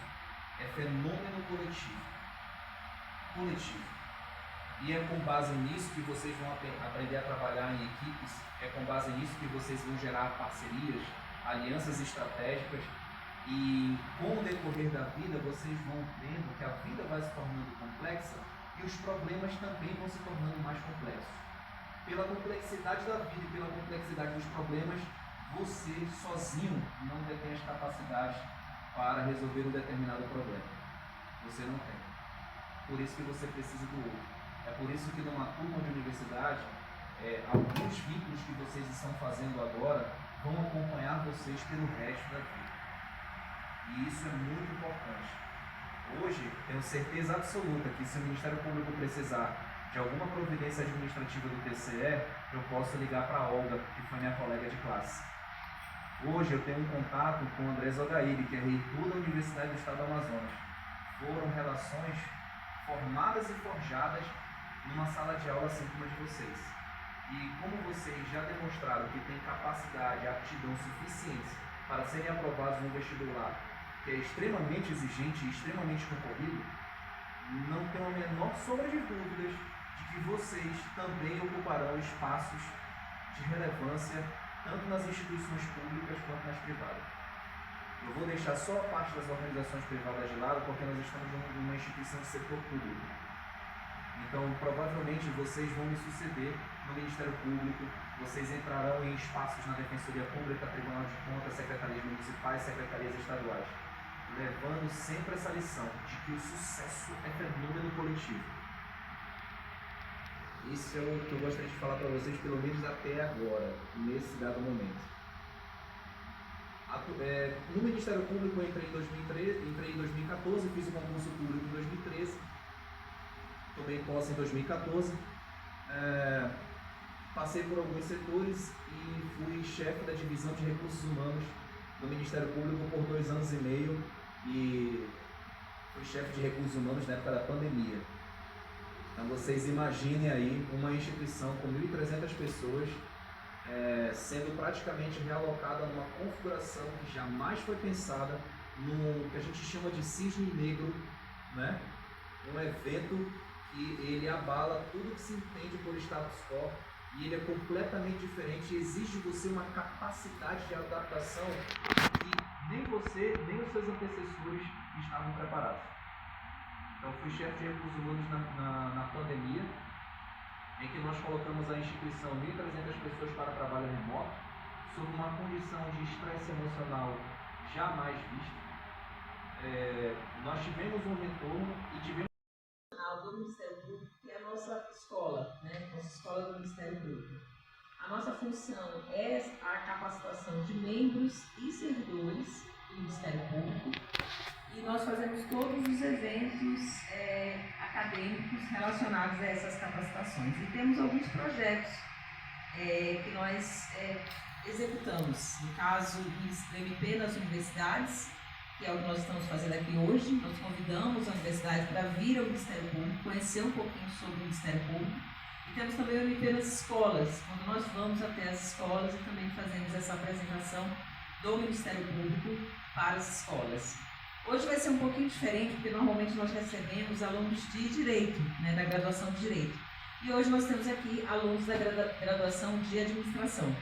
é fenômeno coletivo. E é com base nisso que vocês vão aprender a trabalhar em equipes, é com base nisso que vocês vão gerar parcerias, alianças estratégicas, e com o decorrer da vida vocês vão vendo que a vida vai se tornando complexa e os problemas também vão se tornando mais complexos. Pela complexidade da vida e pela complexidade dos problemas, você sozinho não detém as capacidades para resolver um determinado problema. Você não tem. Por isso que você precisa do outro. É por isso que numa turma de universidade, alguns vínculos que vocês estão fazendo agora vão acompanhar vocês pelo resto da vida. E isso é muito importante. Hoje, tenho certeza absoluta que se o Ministério Público precisar de alguma providência administrativa do TCE, eu posso ligar para a Olga, que foi minha colega de classe. Hoje eu tenho um contato com o André Zogaíri, que é reitor da Universidade do Estado do Amazonas. Foram relações formadas e forjadas numa sala de aula assim como a de vocês. E como vocês já demonstraram que têm capacidade e aptidão suficientes para serem aprovados no vestibular, que é extremamente exigente e extremamente concorrido, não tenho a menor sombra de dúvidas de que vocês também ocuparão espaços de relevância tanto nas instituições públicas quanto nas privadas. Eu vou deixar só a parte das organizações privadas de lado porque nós estamos numa instituição de setor público. Então, provavelmente, vocês vão me suceder no Ministério Público, vocês entrarão em espaços na Defensoria Pública, Tribunal de Contas, Secretarias Municipais, Secretarias Estaduais, levando sempre essa lição de que o sucesso é fenômeno coletivo. Isso é o que eu gostaria de falar para vocês, pelo menos até agora, nesse dado momento. No Ministério Público eu entrei em 2014, fiz o concurso público em 2013, tomei posse em 2014, passei por alguns setores e fui chefe da divisão de recursos humanos do Ministério Público por 2 anos e meio e fui chefe de recursos humanos na época da pandemia. Então vocês imaginem aí uma instituição com 1.300 pessoas sendo praticamente realocada numa configuração que jamais foi pensada no que a gente chama de cisne negro, né? Um evento que ele abala tudo que se entende por status quo e ele é completamente diferente e exige de você uma capacidade de adaptação que nem você, nem os seus antecessores estavam preparados. Então fui chefe de recursos humanos na pandemia, em que nós colocamos a instituição 1.300 pessoas para trabalho remoto, sob uma condição de estresse emocional jamais vista. Nós tivemos um retorno e tivemos do Ministério Público, que é a nossa escola, né? Nossa escola do Ministério Público. A nossa função é a capacitação de membros e servidores do Ministério Público e nós fazemos todos os eventos acadêmicos relacionados a essas capacitações. E temos alguns projetos que nós executamos, no caso do MP nas universidades, que é o que nós estamos fazendo aqui hoje. Nós convidamos a universidade para vir ao Ministério Público, conhecer um pouquinho sobre o Ministério Público. E temos também o MP nas escolas, quando nós vamos até as escolas e também fazemos essa apresentação do Ministério Público para as escolas. Hoje vai ser um pouquinho diferente, porque normalmente nós recebemos alunos de Direito, né, da graduação de Direito. E hoje nós temos aqui alunos da graduação de Administração.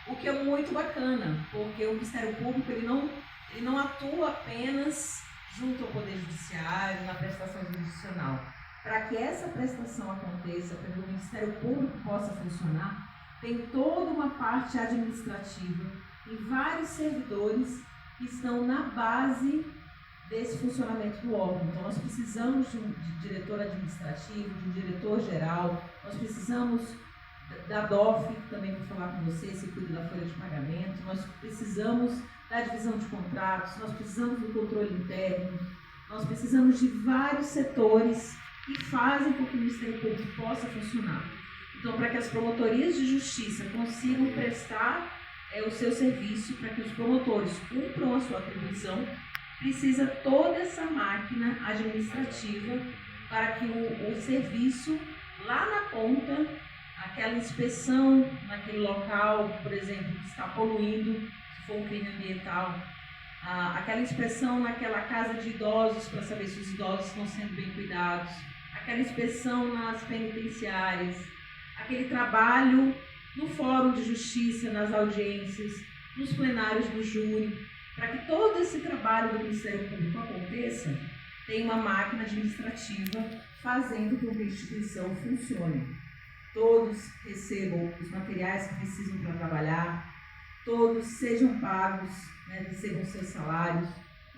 O que é muito bacana, porque o Ministério Público ele não atua apenas junto ao Poder Judiciário, na prestação jurisdicional. Para que essa prestação aconteça, para que o Ministério Público possa funcionar, tem toda uma parte administrativa e vários servidores que estão na base desse funcionamento do órgão. Então, nós precisamos de um diretor administrativo, de um diretor geral, nós precisamos da DOF, também vou falar com você, se cuida da folha de pagamento. Nós precisamos da divisão de contratos, nós precisamos do controle interno, nós precisamos de vários setores que fazem com que o Ministério Público possa funcionar. Então, para que as promotorias de justiça consigam prestar o seu serviço, para que os promotores cumpram a sua atribuição, precisa toda essa máquina administrativa para que o serviço lá na ponta, aquela inspeção naquele local, por exemplo, que está poluindo, se for um crime ambiental, aquela inspeção naquela casa de idosos para saber se os idosos estão sendo bem cuidados, aquela inspeção nas penitenciárias, aquele trabalho no fórum de justiça, nas audiências, nos plenários do júri, para que todo esse trabalho do Ministério Público aconteça, tem uma máquina administrativa fazendo com que a instituição funcione. Todos recebam os materiais que precisam para trabalhar, todos sejam pagos, né, recebam seus salários.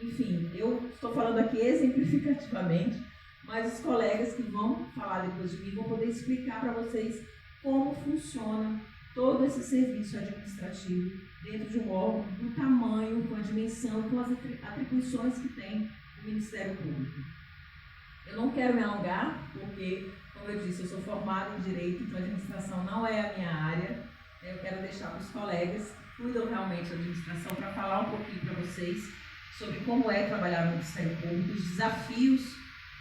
Enfim, eu estou falando aqui exemplificativamente, mas os colegas que vão falar depois de mim vão poder explicar para vocês como funciona todo esse serviço administrativo dentro de um órgão do tamanho, com a dimensão, com as atribuições que tem o Ministério Público. Eu não quero me alongar, porque, como eu disse, eu sou formada em Direito, então a administração não é a minha área. Eu quero deixar para os colegas que cuidam realmente da administração para falar um pouquinho para vocês sobre como é trabalhar no Ministério Público, os desafios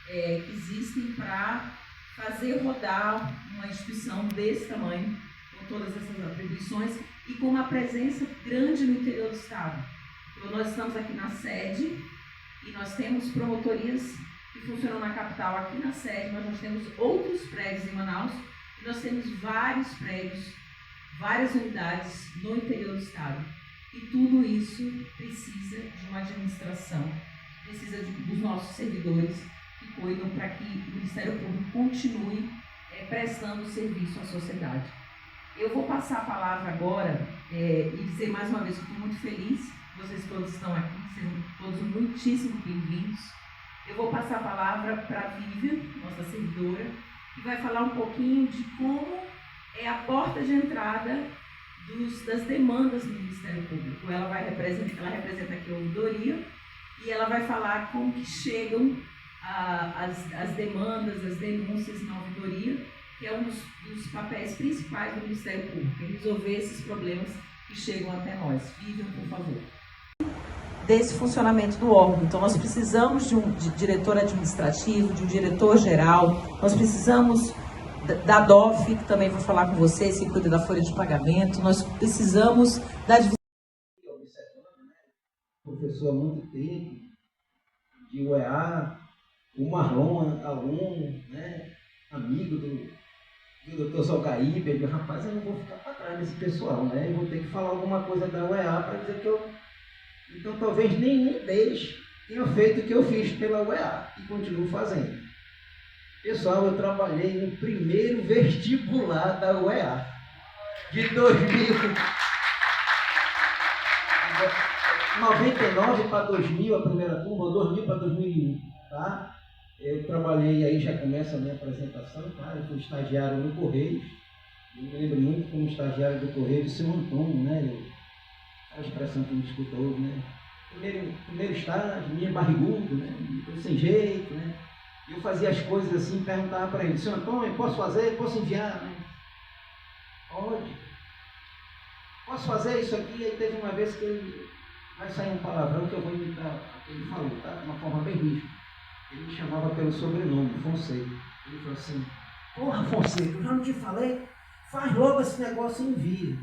que existem para fazer rodar uma instituição desse tamanho, com todas essas atribuições e com uma presença grande no interior do Estado. Então, nós estamos aqui na sede e nós temos promotorias que funcionam na capital aqui na sede, mas nós temos outros prédios em Manaus e nós temos vários prédios, várias unidades no interior do Estado. E tudo isso precisa de uma administração, precisa dos nossos servidores que cuidam para que o Ministério Público continue prestando serviço à sociedade. Eu vou passar a palavra agora e dizer mais uma vez que estou muito feliz, vocês todos estão aqui, sejam todos muitíssimo bem-vindos. Eu vou passar a palavra para a Vivian, nossa servidora, que vai falar um pouquinho de como é a porta de entrada das demandas do Ministério Público. Ela representa aqui a ouvidoria e ela vai falar como que chegam as demandas, as denúncias na ouvidoria, que é um dos papéis principais do Ministério Público, é resolver esses problemas que chegam até nós. Vivian, por favor. Desse funcionamento do órgão. Então, nós precisamos de um diretor administrativo, de um diretor-geral, nós precisamos da DOF, que também vou falar com vocês, que cuida da folha de pagamento, nós precisamos da divisão. Professor há muito tempo, de UEA, o Marlon, aluno, né, amigo do Dr. Socaíbe. Eu digo, rapaz, eu não vou ficar para trás desse pessoal, né? Eu vou ter que falar alguma coisa da UEA para dizer que eu... Então, talvez nenhum deles tenha feito o que eu fiz pela UEA e continuo fazendo. Pessoal, eu trabalhei no primeiro vestibular da UEA, de 99 para 2000, a primeira turma, 2000 para 2001, tá? Eu trabalhei, aí já começa a minha apresentação, tá? Eu fui estagiário no Correio, eu me lembro muito como estagiário do Correio de São Antônio, né? A expressão que a gente escuta hoje, né? Primeiro estágio, minha barrigudo, né? Sem jeito, né? E eu fazia as coisas assim, perguntava para ele, senhor Antônio, posso fazer? Posso enviar? Né? Pode. Posso fazer isso aqui? Aí teve uma vez que ele vai sair um palavrão que eu vou imitar o que ele falou, tá? De uma forma bem rígida. Ele me chamava pelo sobrenome, Fonseca. Ele falou assim, porra, Fonseca, eu já não te falei? Faz logo esse negócio e envia.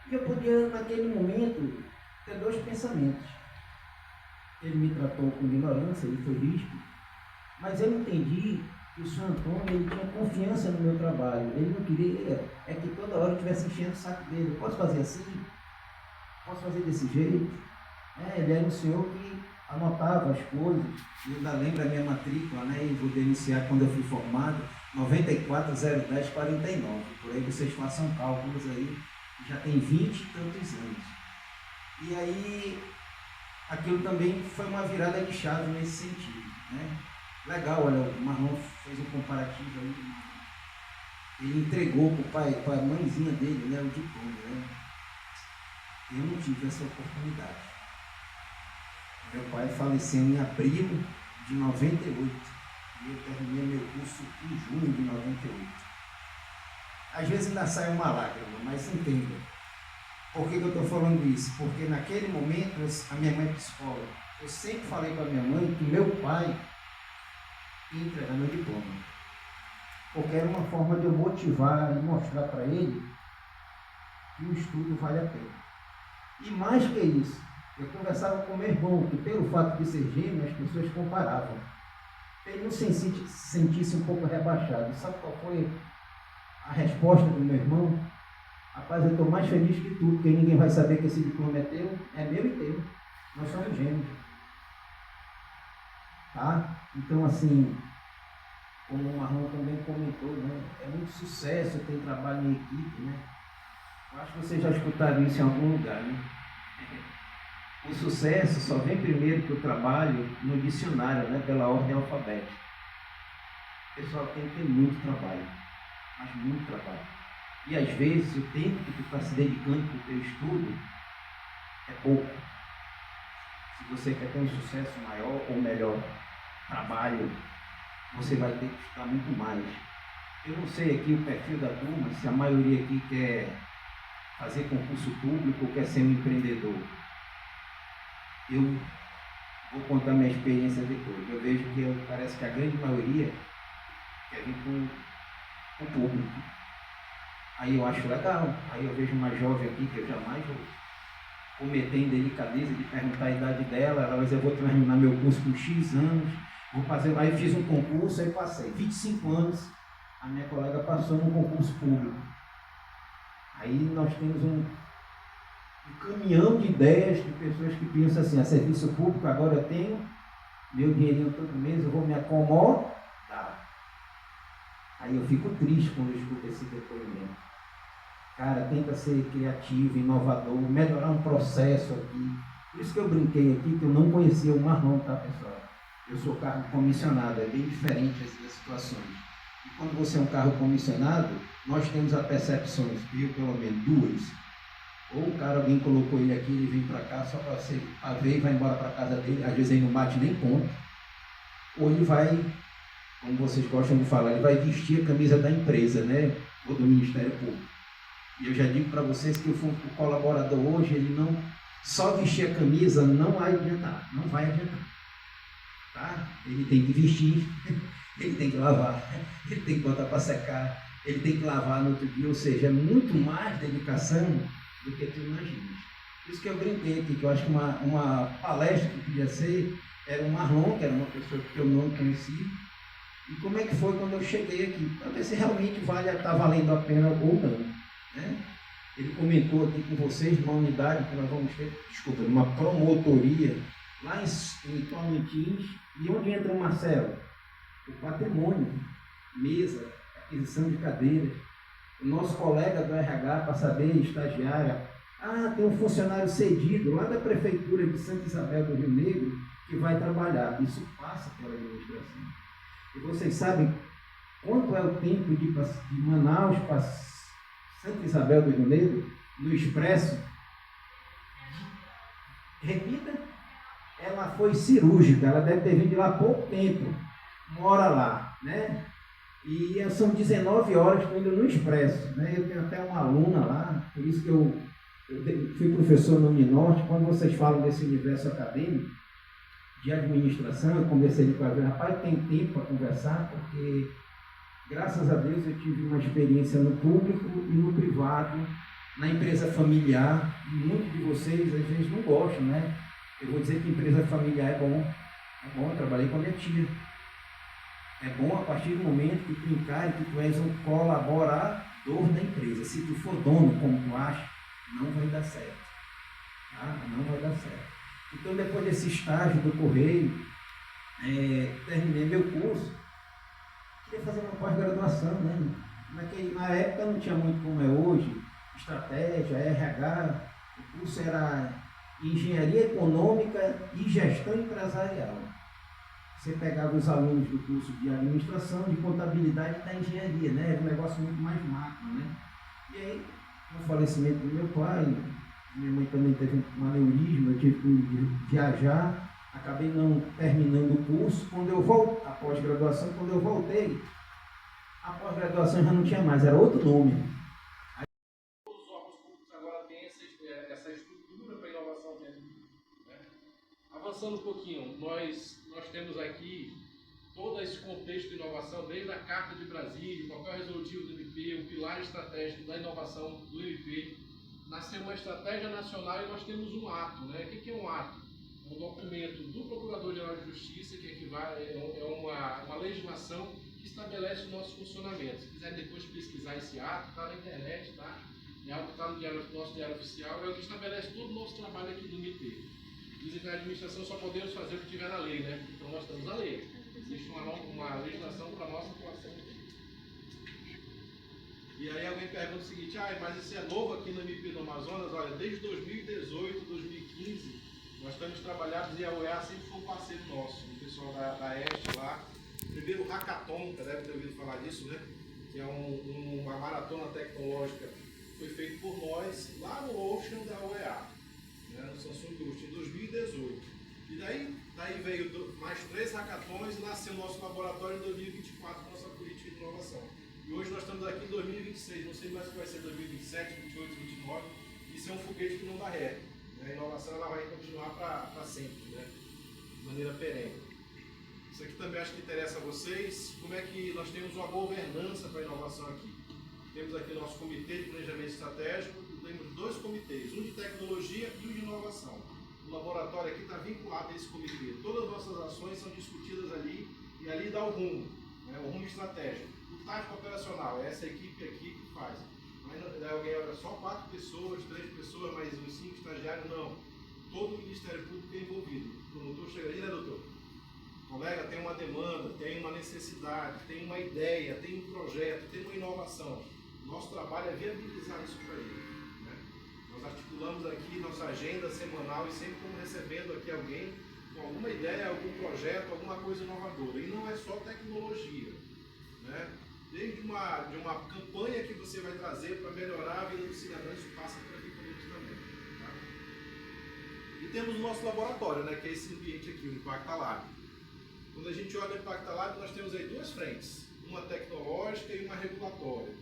E eu podia, naquele momento, ter dois pensamentos. Ele me tratou com ignorância, ele foi rígido, mas eu entendi que o senhor Antônio ele tinha confiança no meu trabalho. Ele não queria que toda hora eu estivesse enchendo o saco dele. Eu posso fazer assim? Posso fazer desse jeito? Ele era um senhor que anotava as coisas. Eu ainda lembro a minha matrícula, né? E vou denunciar quando eu fui formado, 9401049. Por aí vocês façam cálculos aí, já tem 20 e tantos anos. E aí, aquilo também foi uma virada de chave nesse sentido, né? Legal, olha, o Marlon fez um comparativo aí ele entregou para o pai, para a mãezinha dele, né, o diploma, né? Eu não tive essa oportunidade. Meu pai faleceu em abril de 98 e eu terminei meu curso em junho de 98. Às vezes ainda sai uma lágrima, mas entenda. Por que eu estou falando isso? Porque naquele momento a minha mãe é psicóloga. Eu sempre falei para minha mãe que meu pai ia entregar meu diploma. Porque era uma forma de eu motivar e mostrar para ele que o estudo vale a pena. E mais que isso, eu conversava com meu irmão, que pelo fato de ser gêmeo, as pessoas comparavam. Ele não se sentisse um pouco rebaixado. Sabe qual foi a resposta do meu irmão? Rapaz, eu estou mais feliz que tu, porque ninguém vai saber que esse diploma é teu, é meu e teu. Nós somos gêmeos. Tá? Então, assim, como o Marlon também comentou, né? É muito sucesso, tem trabalho em equipe, né? Eu acho que vocês já escutaram isso em algum lugar, né? O sucesso só vem primeiro que o trabalho no dicionário, né? Pela ordem alfabética. O pessoal tem que ter muito trabalho, mas muito trabalho. E às vezes o tempo que tu está se dedicando para o teu estudo é pouco. Se você quer ter um sucesso maior ou melhor trabalho, você vai ter que estudar muito mais. Eu não sei aqui o perfil da turma, se a maioria aqui quer fazer concurso público ou quer ser um empreendedor. Eu vou contar minha experiência depois. Eu vejo que parece que a grande maioria quer vir para o público. Aí eu acho legal. Aí eu vejo uma jovem aqui que eu jamais vou cometer indelicadeza de perguntar a idade dela. Ela vai dizer, eu vou terminar meu curso com X anos, vou fazer. Aí eu fiz um concurso, aí passei. 25 anos, a minha colega passou num concurso público. Aí nós temos um caminhão de ideias de pessoas que pensam assim, a serviço público agora eu tenho meu dinheirinho todo mês, eu vou me acomodar. Aí eu fico triste quando eu escuto esse depoimento. Cara, tenta ser criativo, inovador, melhorar um processo aqui. Por isso que eu brinquei aqui, que eu não conhecia o Marlon, tá, pessoal? Eu sou cargo comissionado, é bem diferente essas situações. E quando você é um cargo comissionado, nós temos a percepções, eu pelo menos duas. Ou o cara, alguém colocou ele aqui, ele vem para cá só para ver e vai embora para casa dele, às vezes ele não bate nem ponto. Ou ele vai, como vocês gostam de falar, ele vai vestir a camisa da empresa, né? Ou do Ministério Público. E eu já digo para vocês que o colaborador hoje, ele não só vestir a camisa não vai adiantar, não vai adiantar. Tá? Ele tem que vestir, ele tem que lavar, ele tem que botar para secar, ele tem que lavar no outro dia, ou seja, é muito mais dedicação do que tu imaginas. Por isso que eu brinquei aqui, que eu acho que uma palestra que podia ser, era o Marlon, que era uma pessoa que eu não conhecia, e como é que foi quando eu cheguei aqui, para ver se realmente está valendo a pena ou não. Né? Ele comentou aqui com vocês uma unidade que nós vamos ter, uma promotoria lá em Tocantins, e onde entra o Marcelo? O patrimônio, mesa, aquisição de cadeiras. O nosso colega do RH, para saber, estagiária, tem um funcionário cedido lá da Prefeitura de Santa Isabel do Rio Negro que vai trabalhar. Isso passa pela administração. E vocês sabem quanto é o tempo de Manaus para Santa Isabel do Rio Negro, no Expresso? Repita. Ela foi cirúrgica, ela deve ter vindo de lá há pouco tempo, mora lá, né? E são 19 horas que eu estou indo no Expresso, né? Eu tenho até uma aluna lá, por isso que eu fui professor no Uninorte. Quando vocês falam desse universo acadêmico, de administração, eu conversei com ela, rapaz, tem tempo para conversar, porque graças a Deus eu tive uma experiência no público e no privado, na empresa familiar, e muitos de vocês às vezes não gostam, né? Eu vou dizer que empresa familiar é bom, eu trabalhei com a minha tia. É bom a partir do momento que tu encare que tu és um colaborador da empresa. Se tu for dono, como tu acha, não vai dar certo. Tá? Não vai dar certo. Então, depois desse estágio do Correio, terminei meu curso. Queria fazer uma pós-graduação, né? Na época não tinha muito como é hoje, estratégia, RH. O curso era Engenharia Econômica e Gestão Empresarial. você pegava os alunos do curso de administração, de contabilidade e da engenharia, né? Era um negócio muito mais macro, né? E aí, com o falecimento do meu pai, minha mãe também teve um aneurisma, eu tive que viajar, acabei não terminando o curso. Quando eu voltei, a pós-graduação, quando eu voltei, a pós-graduação já não tinha mais, era outro nome. Os órgãos públicos agora têm essa estrutura para inovação mesmo. Né? Avançando um pouquinho, nós temos aqui todo esse contexto de inovação, desde a Carta de Brasília, o papel resolutivo do MP, o pilar estratégico da inovação do MP. Nasceu uma estratégia nacional e nós temos um ato. Né? O que é um ato? É um documento do Procurador-Geral de Justiça, que é uma legislação que estabelece o nosso funcionamento. Se quiser depois pesquisar esse ato, está na internet, tá? É algo que está no nosso diário oficial, é o que estabelece todo o nosso trabalho aqui no MP. Dizem que na administração só podemos fazer o que tiver na lei, né? Então nós estamos na lei. Existe uma legislação para a nossa atuação. E aí alguém pergunta o seguinte, mas isso é novo aqui no MP do Amazonas? Olha, desde 2018, 2015, nós estamos trabalhando e a UEA sempre foi um parceiro nosso, o pessoal da EST lá. Primeiro o Hackathon, você deve ter ouvido falar disso, né? Que é uma maratona tecnológica, foi feito por nós lá no Ocean da UEA, né? No Samsung Ghost, em 2018. E daí veio mais 3 hackathons e nasceu o nosso laboratório em 2024 com nossa política de inovação. E hoje nós estamos aqui em 2026, não sei mais se vai ser 2027, 2028, 2029. Isso é um foguete que não dá ré. Né? A inovação ela vai continuar para sempre, né? De maneira perene. Isso aqui também acho que interessa a vocês. Como é que nós temos uma governança para a inovação aqui? Temos aqui o nosso comitê de planejamento estratégico, temos 2 comitês, um de tecnologia e um de inovação. O laboratório aqui está vinculado a esse comitê. Todas as nossas ações são discutidas ali e ali dá o rumo, né? O rumo estratégico. O tático operacional, é essa equipe aqui que faz. Mas alguém olha só 4 pessoas, 3 pessoas, mas os 5 estagiários, não. Todo o Ministério Público é envolvido. O promotor chega aí, né, doutor? O colega tem uma demanda, tem uma necessidade, tem uma ideia, tem um projeto, tem uma inovação. Nosso trabalho é viabilizar isso para ele. Né? Nós articulamos aqui nossa agenda semanal e sempre estamos recebendo aqui alguém com alguma ideia, algum projeto, alguma coisa inovadora. E não é só tecnologia. Né? Desde uma campanha que você vai trazer para melhorar a vida do cidadão, isso passa por aqui comigo também. Tá? E temos o nosso laboratório, né, que é esse ambiente aqui, o Impacta Lab. Quando a gente olha o Impacta Lab, nós temos aí 2 frentes, uma tecnológica e uma regulatória.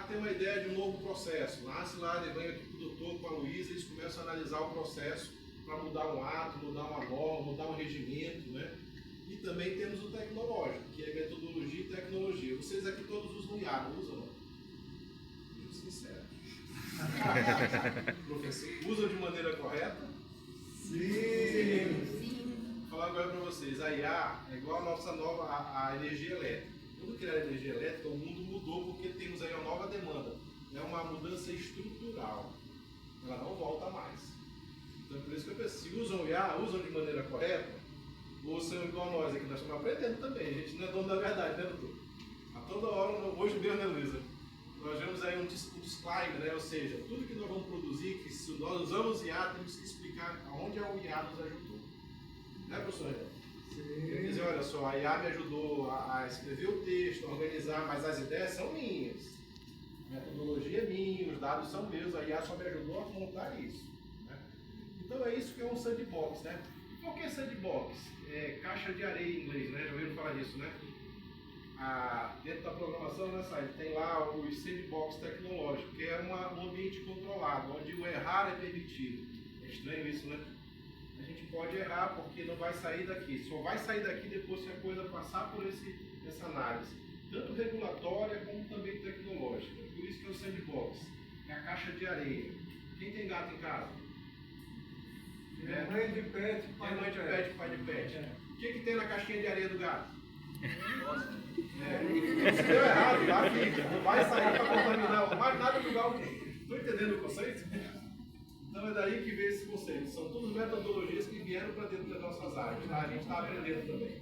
Tem uma ideia de um novo processo. Nasce lá, vem aqui com o doutor, com a Luísa, eles começam a analisar o processo para mudar um ato, mudar uma norma, mudar um regimento, né? E também temos o tecnológico, que é metodologia e tecnologia. Vocês aqui todos usam IA, não usam? Sejam sinceros. Professor, usam de maneira correta? Sim! Vou falar agora para vocês, a IA é igual a nossa a energia elétrica. Quando criar energia elétrica, o mundo mudou porque temos aí uma nova demanda. É uma mudança estrutural. Ela não volta mais. Então, por isso que eu penso, se usam o IA, usam de maneira correta, ou são igual nós aqui, nós estamos aprendendo também. A gente não é dono da verdade, né, doutor? A toda hora, hoje mesmo, né, Luísa? Nós vemos aí um disclaimer, né? Ou seja, tudo que nós vamos produzir, que se nós usamos IA, temos que explicar aonde o IA nos ajudou. Né, professor? Quer dizer, olha só, a IA me ajudou a escrever o texto, a organizar, mas as ideias são minhas. A metodologia é minha, os dados são meus, a IA só me ajudou a montar isso. Né? Então é isso que é um sandbox, né? Por que sandbox? É caixa de areia em inglês, né? Já ouviram falar disso, né? Dentro da programação, né, tem lá o sandbox tecnológico, que é um ambiente controlado, onde o errar é permitido. É estranho isso, né? A gente pode errar porque não vai sair daqui. Só vai sair daqui depois se a coisa passar por essa análise. Tanto regulatória como também tecnológica. Por isso que é o sandbox. É a caixa de areia. Quem tem gato em casa? Mãe de pet, pai de pet. O que tem na caixinha de areia do gato? Se deu errado, lá fica. Não vai sair para contaminar mais nada do gato. Estou entendendo o conceito? Então é daí que vem esse conceito. São todas metodologias que vieram para dentro das nossas áreas. Tá? A gente está aprendendo também.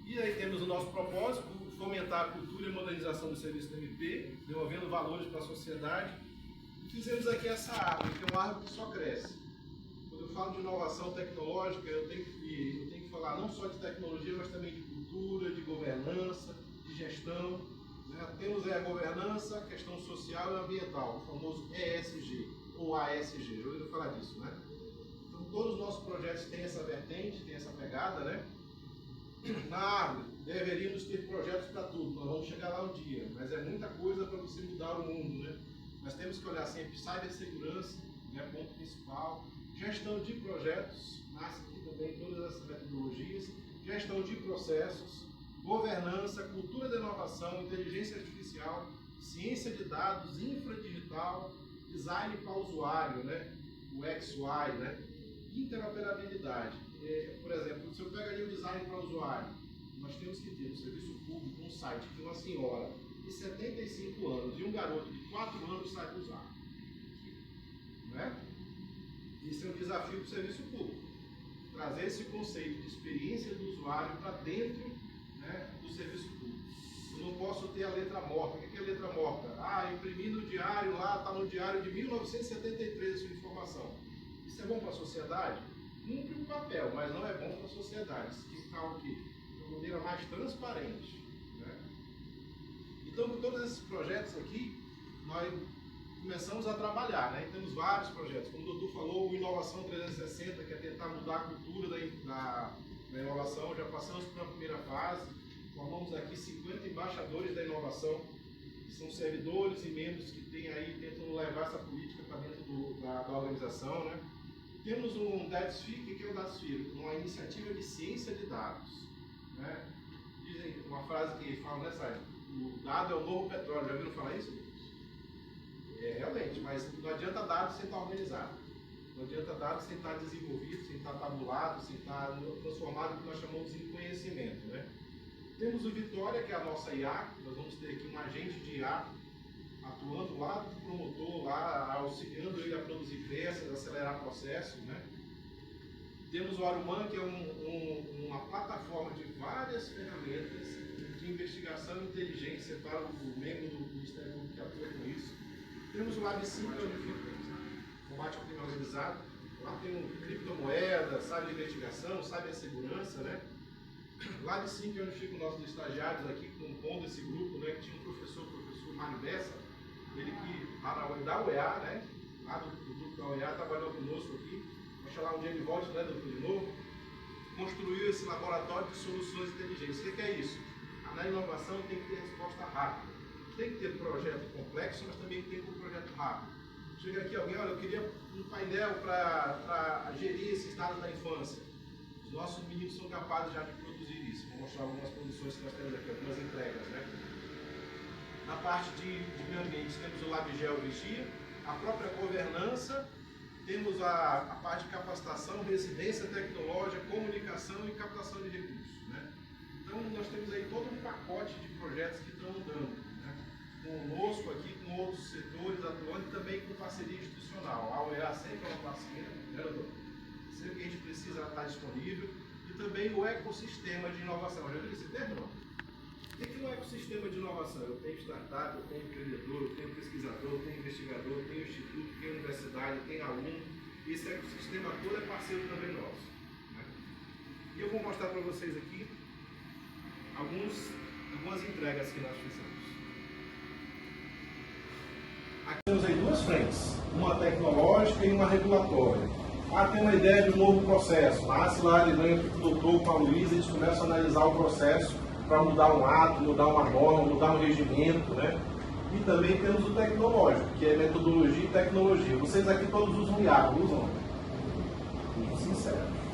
E aí temos o nosso propósito, fomentar a cultura e modernização do serviço do MP, devolvendo valores para a sociedade. E fizemos aqui essa árvore, que é uma árvore que só cresce. Quando eu falo de inovação tecnológica, eu tenho que falar não só de tecnologia, mas também de cultura, de governança, de gestão. Né? Temos a governança, a questão social e ambiental, o famoso ESG, ou ASG, já ouviram falar disso, né? Então, todos os nossos projetos têm essa vertente, têm essa pegada, né? Na árvore, deveríamos ter projetos para tudo, nós vamos chegar lá um dia, mas é muita coisa para você mudar o mundo, né? Nós temos que olhar sempre cibersegurança, né, ponto principal, gestão de projetos, nasce aqui também todas essas metodologias, gestão de processos, governança, cultura da inovação, inteligência artificial, ciência de dados, infradigital, design para o usuário, né, o XY, né, interoperabilidade. Por exemplo, se eu pego ali o design para o usuário, nós temos que ter no serviço público um site que uma senhora de 75 anos e um garoto de 4 anos sabe usar. Né? Isso é um desafio para o serviço público. Trazer esse conceito de experiência do usuário para dentro, né, do serviço público. Eu não posso ter a letra morta. O que é a letra morta? Ah, imprimi no diário lá, está no diário de 1973 essa informação. Isso é bom para a sociedade? Cumpre um papel, mas não é bom para a sociedade. Isso tem que estar o quê? De uma maneira mais transparente. Né? Então, com todos esses projetos aqui, nós começamos a trabalhar, né? E temos vários projetos. Como o doutor falou, o Inovação 360, que é tentar mudar a cultura da inovação. Já passamos para a primeira fase, formamos aqui 50 embaixadores da inovação, que são servidores e membros que tentam levar essa política para dentro da organização, né? Temos um DATSFI, que é o DATSFI? Uma iniciativa de ciência de dados. Né? Dizem uma frase que fala, né, Sérgio? O dado é o novo petróleo. Já ouviram falar isso? Realmente, mas não adianta dados sem estar organizado. Não adianta dados sem estar desenvolvido, sem estar tabulado, sem estar transformado no que nós chamamos de conhecimento. Né? Temos o Vitória, que é a nossa IA. Nós vamos ter aqui um agente de IA atuando lá do promotor, lá auxiliando ele a produzir peças, acelerar processos, né? Temos o Aruman, que é uma plataforma de várias ferramentas de investigação e inteligência para o membro do Ministério Público que atua com isso. Temos o Lab5, que é o combate ao crime organizado. Lá tem criptomoeda, sabe de investigação, sabe a segurança, né? Lab5 é onde ficam nossos estagiários aqui compondo esse grupo, né? Que tinha o professor Mário Bessa, ele que da UEA, né? Lá do grupo da UEA, trabalhou conosco aqui. Vamos lá um dia ele volte, né, doutor, de novo. Construiu esse laboratório de soluções inteligentes. O que é isso? Na inovação tem que ter resposta rápida. Tem que ter projeto complexo, mas também tem que ter um projeto rápido. Chega aqui alguém, olha, eu queria um painel para gerir esses dados da infância. Os nossos meninos são capazes já de produzir isso. Vou mostrar algumas produções que nós temos aqui, algumas entregas, né? Na parte de meio ambiente temos o LabGel Vigia, a própria governança, temos a parte de capacitação, residência tecnológica, comunicação e captação de recursos. Né? Então nós temos aí todo um pacote de projetos que estão andando, né? Conosco aqui, com outros setores atuando e também com parceria institucional. A UEA sempre é uma parceira, né, doutor? Sempre que a gente precisa estar disponível. E também o ecossistema de inovação. Já viu esse termo, não? O que é um ecossistema de inovação? Eu tenho startup, eu tenho empreendedor, eu tenho pesquisador, eu tenho investigador, eu tenho instituto, eu tenho universidade, eu tenho aluno. Esse ecossistema todo é parceiro também nosso. Né? E eu vou mostrar para vocês aqui algumas entregas que nós fizemos. Aqui temos aí duas frentes, uma tecnológica e uma regulatória. Tem uma ideia de um novo processo. Nasce lá, ele vem aqui com o doutor, com a Luísa, eles começam a analisar o processo para mudar um ato, mudar uma norma, mudar um regimento, né? E também temos o tecnológico, que é metodologia e tecnologia. Vocês aqui todos usam IA, usam? Sincero.